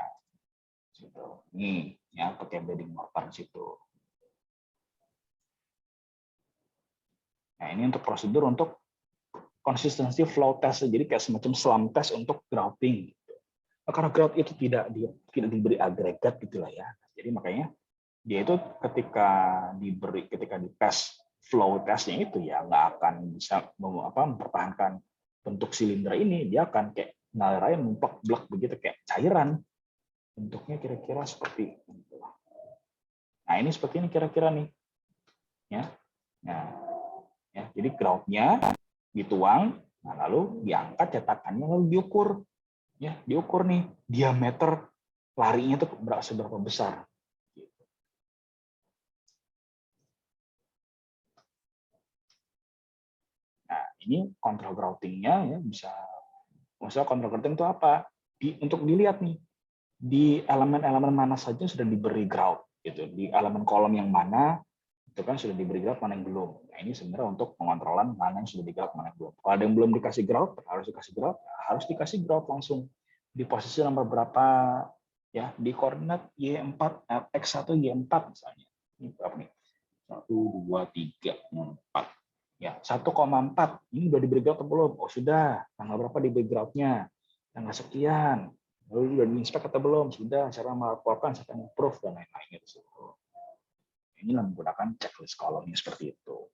Gitu. Nih, ya pakai bedding mortar situ. Nah, ini untuk prosedur untuk konsistensi flow test, jadi kayak semacam slam test untuk grouting. Gitu. Karena grout itu tidak diberi agregat gitulah ya. Jadi makanya dia itu ketika dites flow testnya itu ya nggak akan bisa mempertahankan bentuk silinder ini, dia akan kayak ngalir aja blek begitu kayak cairan. Bentuknya kira-kira seperti itu. Nah, ini seperti ini kira-kira nih. Ya. Nah, ya, jadi groutnya dituang, nah lalu diangkat cetakannya lalu diukur. Ya, diukur nih diameter larinya itu seberapa besar. Nah, ini kontrol groutingnya ya bisa. Maksudnya kontrol grouting itu apa? Untuk dilihat nih di elemen-elemen mana saja sudah diberi grout gitu, di elemen kolom yang mana itu kan sudah diberi grout, mana yang belum. Nah, ini sebenarnya untuk pengontrolan mana yang sudah di grout, mana yang belum. Kalau ada yang belum dikasih grout, harus dikasih grout langsung di posisi nomor berapa, ya, di koordinat Y4, X1 Y4 misalnya. Ini berapa nih? 1 2 3 4. Ya, 1,4 ini udah diberi grout atau belum? Oh, sudah. Tanggal berapa diberi groutnya? Tanggal sekian. Lalu udah diinspek atau belum? Sudah. Cara melaporkan, saya akan approve dan lain-lain gitu. Ini menggunakan checklist column seperti itu.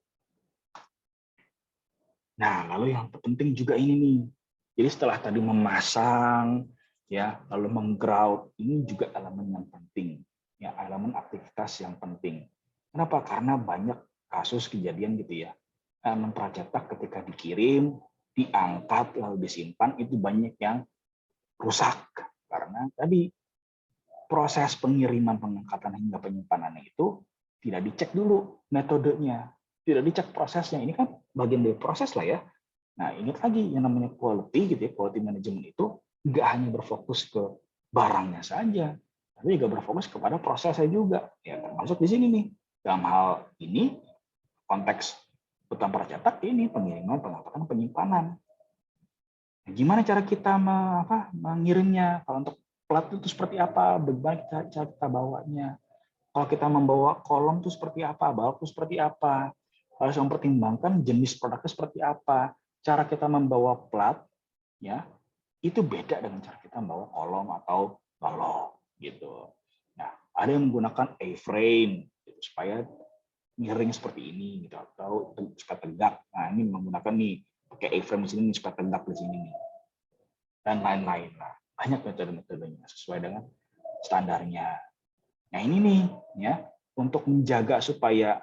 Nah, lalu yang terpenting juga ini nih. Jadi setelah tadi memasang, ya, lalu menggrout, ini juga elemen yang penting, ya, elemen aktivitas yang penting. Kenapa? Karena banyak kasus kejadian gitu ya. Elemen pracetak ketika dikirim, diangkat lalu disimpan itu banyak yang rusak karena tadi proses pengiriman, pengangkatan hingga penyimpanannya itu tidak dicek dulu metodenya, tidak dicek prosesnya. Ini kan bagian dari proses lah ya. Nah, ini lagi yang namanya quality gitu ya, quality management itu nggak hanya berfokus ke barangnya saja, tapi juga berfokus kepada prosesnya juga. Ya, termasuk di sini nih. Dalam hal ini konteks utang pracetak ini pengiriman, pengangkatan, penyimpanan. Nah, gimana cara kita mengirimnya? Kalau untuk plat itu seperti apa? Bagaimana cara kita bawanya? Kalau kita membawa kolom itu seperti apa? Balok itu seperti apa? Harus mempertimbangkan jenis produknya seperti apa. Cara kita membawa plat, ya, itu beda dengan cara kita membawa kolom atau balok, gitu. Nah, ada yang menggunakan A-frame gitu, supaya miring seperti ini, gitu, atau supaya tegak. Nah, ini menggunakan nih pakai A-frame di sini supaya tegak di sini nih, dan lain-lain. Nah, banyak metode-metodenya sesuai dengan standarnya. Nah, ini nih ya, untuk menjaga supaya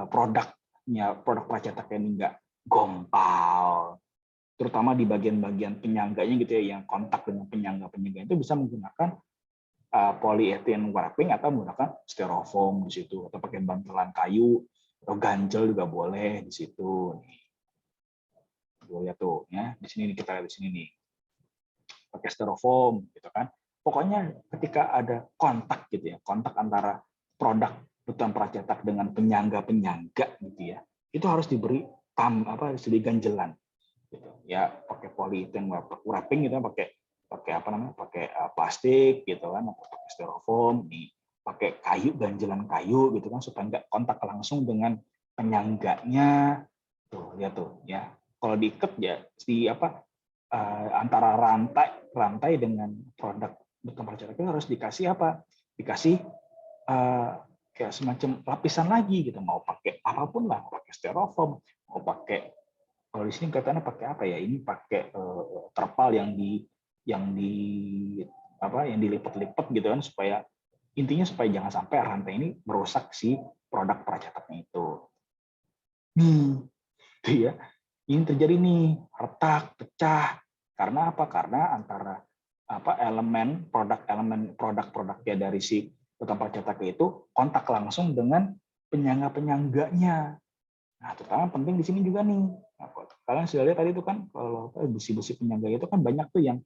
produknya, produk pracetak ini enggak gompal, terutama di bagian-bagian penyangganya gitu ya, yang kontak dengan penyangga itu bisa menggunakan polyethylene wrapping atau menggunakan styrofoam di situ, atau pakai bantalan kayu atau ganjel juga boleh di situ. Lihat tuh ya, di sini kita lihat di sini nih, pakai styrofoam gitu kan. Pokoknya ketika ada kontak gitu ya, kontak antara produk kebutuhan pracetak dengan penyangga gitu ya, itu harus diberi harus diberi ganjelan gitu. Ya, pakai polyethylene wrapping gitu, pakai plastik gitu kan, atau pakai styrofoam, pakai kayu, ganjelan kayu gitu kan, supaya nggak kontak langsung dengan penyangganya. Tuh, lihat tuh ya. Kalau diikat ya antara rantai dengan produk kebutuhan pracetak itu harus dikasih dikasih kayak semacam lapisan lagi gitu, mau pakai apapun lah, mau pakai styrofoam, mau pakai, kalau di sini katanya pakai apa ya, ini pakai terpal yang dilipat-lipat gitu kan, supaya intinya supaya jangan sampai rantai ini merusak si produk pracetaknya itu. Gitu ya. Ini terjadi nih, retak, pecah. Karena apa? Karena antara produk-produknya dari si kebutuhan pracetak itu kontak langsung dengan penyangga-penyangganya. Nah, terutama penting di sini juga nih. Nah, kalian sudah lihat tadi itu kan, kalau besi-besi penyangga itu kan banyak tuh yang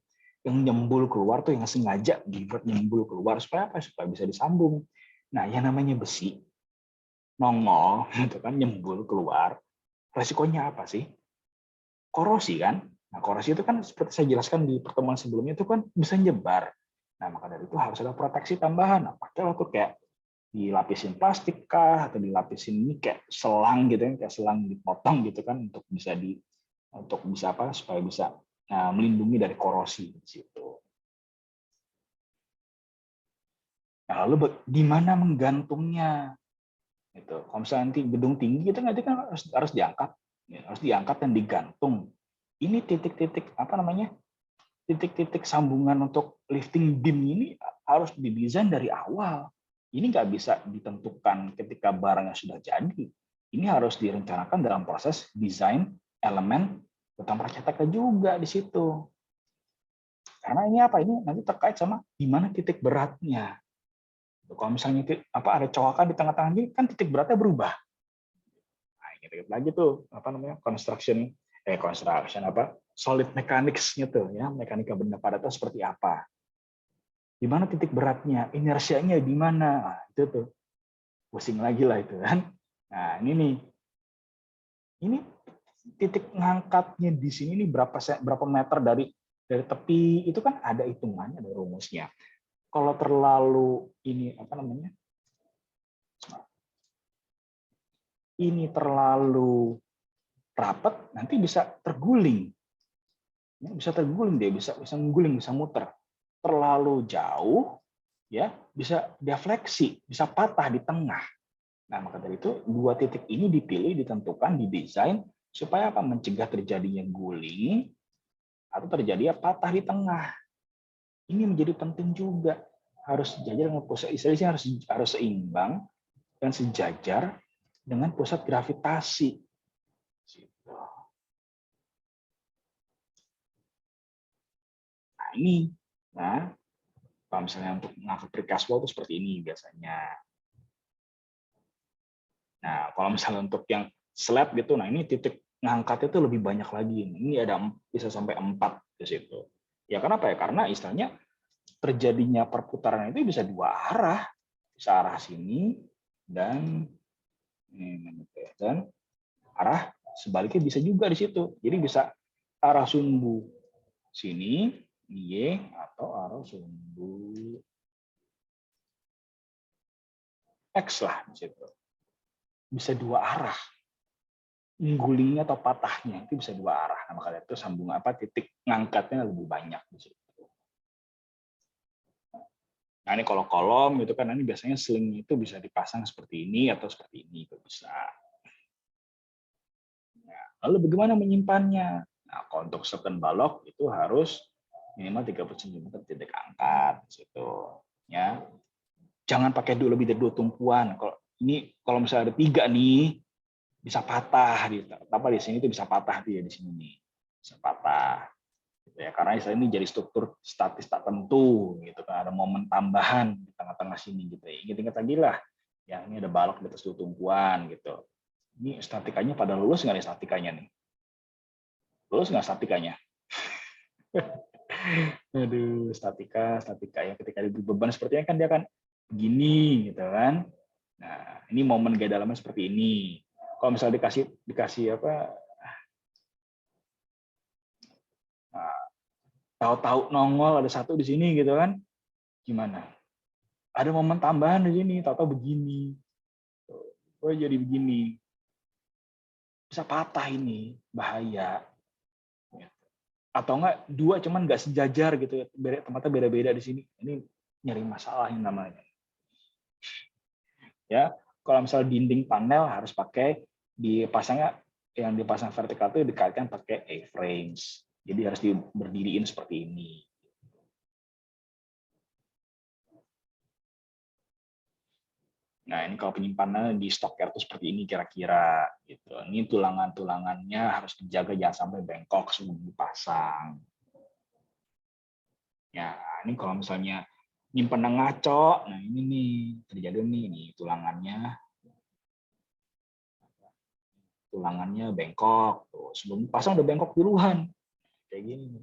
nyembul keluar tuh, yang sengaja dibuat nyembul keluar supaya apa? Supaya bisa disambung. Nah, yang namanya besi nongol gitu kan, nyembul keluar, resikonya apa sih? Korosi kan. Nah, korosi itu kan seperti saya jelaskan di pertemuan sebelumnya itu kan bisa nyebar. Nah, maka dari itu harus ada proteksi tambahan. Nah, pakailah tuh kayak dilapisin plastik kah, atau dilapisin ini kayak selang gitu kan, kayak selang dipotong gitu kan, untuk bisa supaya bisa melindungi dari korosi di situ. Nah, lalu di mana menggantungnya? Itu kalau misalnya nanti gedung tinggi itu nanti kan harus diangkat, ya, harus diangkat dan digantung. Ini titik-titik sambungan untuk lifting beam ini harus didesain dari awal. Ini nggak bisa ditentukan ketika barangnya sudah jadi. Ini harus direncanakan dalam proses desain elemen kebutuhan pracetaknya juga di situ. Karena ini ini nanti terkait sama di mana titik beratnya. Kalau misalnya ada coakan di tengah-tengah ini kan titik beratnya berubah. Nah, ini lagi tuh construction solid mechanics-nya tuh ya, mekanika benda padat itu seperti apa. Di mana titik beratnya, inersianya di mana. Nah, itu tuh. pusing lagi lah itu kan. Nah, ini nih. Ini titik ngangkatnya di sini nih berapa meter dari tepi itu kan ada hitungannya, ada rumusnya. Kalau terlalu ini apa namanya? Ini terlalu rapat nanti bisa terguling. Bisa terguling dia, bisa mengguling, bisa muter. Terlalu jauh ya bisa defleksi, bisa patah di tengah. Nah, maka dari itu dua titik ini dipilih, ditentukan, didesain supaya apa? Mencegah terjadinya guling atau terjadi patah di tengah. Ini menjadi penting juga, harus sejajar dengan pusat, istilahnya harus seimbang dan sejajar dengan pusat gravitasi. Nah, ini, nah, kalau misalnya untuk mengangkat precast wall itu seperti ini biasanya. Nah, kalau misalnya untuk yang slab gitu, nah ini titik ngangkatnya itu lebih banyak lagi. Ini ada bisa sampai 4 di situ. Ya kenapa ya? Karena istilahnya terjadinya perputaran itu bisa dua arah, bisa arah sini dan arah sebaliknya bisa juga di situ. Jadi bisa arah sumbu sini, Y, atau arah sumbu X lah di situ. Bisa dua arah. Menggulingnya atau patahnya itu bisa dua arah. Nah, maka itu sambung apa titik ngangkatnya lebih banyak di situ. Nah, ini kalau kolom itu kan ini biasanya sling itu bisa dipasang seperti ini atau seperti ini itu bisa. Nah, lalu bagaimana menyimpannya? Nah, kalau untuk second balok itu harus minimal 30 cm titik angkat di situ. Ya, jangan pakai lebih dari 2 tumpuan. Kalau misalnya ada 3 nih, bisa patah di sini itu bisa patah dia di sini nih, bisa patah gitu ya, karena ini jadi struktur statis tak tentu gitu kan, ada momen tambahan di tengah-tengah sini gitu ya. Ingat-ingat lagi lah ya, ini ada balok di atas 2 tumpuan gitu. Ini statikanya pada lulus nggak nih statikanya nih, lulus nggak statikanya? Aduh, statika ya, ketika diberi beban sepertinya kan dia kan begini gitu kan. Nah, ini momen gaya dalamnya seperti ini. Kalau misalnya dikasih apa, nah, tahu-tahu nongol ada satu di sini gitu kan, gimana? Ada momen tambahan di sini, tahu-tahu begini. Oh, jadi begini. Bisa patah ini, bahaya. Atau enggak dua cuman nggak sejajar gitu ya, tempatnya beda-beda di sini. Ini nyari masalah yang namanya. Ya, kalau misalnya dinding panel harus pakai dipasangnya, yang dipasang vertikal itu dikaitkan pakai A-frames. Jadi harus berdiriin seperti ini. Nah, ini kalau penyimpanan di stoker itu seperti ini kira-kira gitu. Ini tulangan-tulangannya harus dijaga jangan sampai bengkok sebelum dipasang. Ya, ini kalau misalnya nyimpen ngaco, nah ini nih terjadi nih tulangannya bengkok. Tuh, sebelum dipasang udah bengkok duluan. Kayak gini.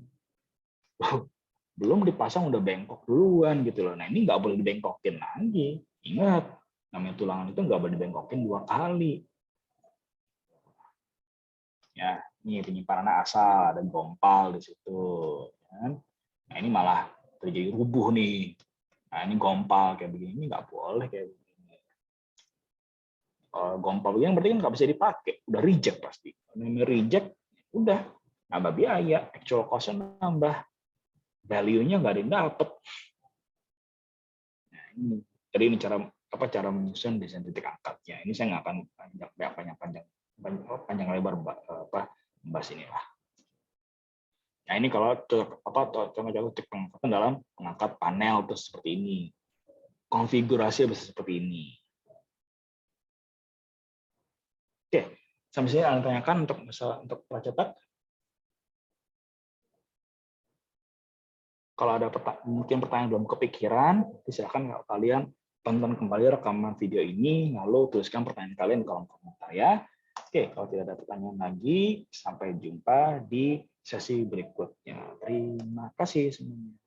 Belum dipasang udah bengkok duluan gitu loh. Nah, ini nggak boleh dibengkokin lagi. Ingat, namanya tulangan itu nggak boleh dibengkokin 2 kali. Ya, ini penyimpanan asal, ada gompal di situ. Nah, ini malah terjadi rubuh nih. Nah, ini gompal kayak begini, ini nggak boleh kayak begini. Kalau gompal begini berarti kan nggak bisa dipakai, udah reject pasti. Kalau reject, udah nambah biaya, actual cost-nya nambah, value-nya nggak ada yang dapet. Nah, ini cara menyusun desain titik angkatnya. Ini saya nggak akan panjang lebar membahas ini lah. Nah, ini kalau contoh titik pengangkatan dalam pengangkat panel terus seperti ini. Konfigurasi bisa seperti ini. Oke, sampai sini Anda tanyakan untuk cetak. Kalau ada mungkin pertanyaan belum kepikiran, silakan kalian tonton kembali rekaman video ini, lalu tuliskan pertanyaan kalian di kolom komentar ya. Oke, kalau tidak ada pertanyaan lagi, sampai jumpa di sesi berikutnya. Terima kasih semuanya.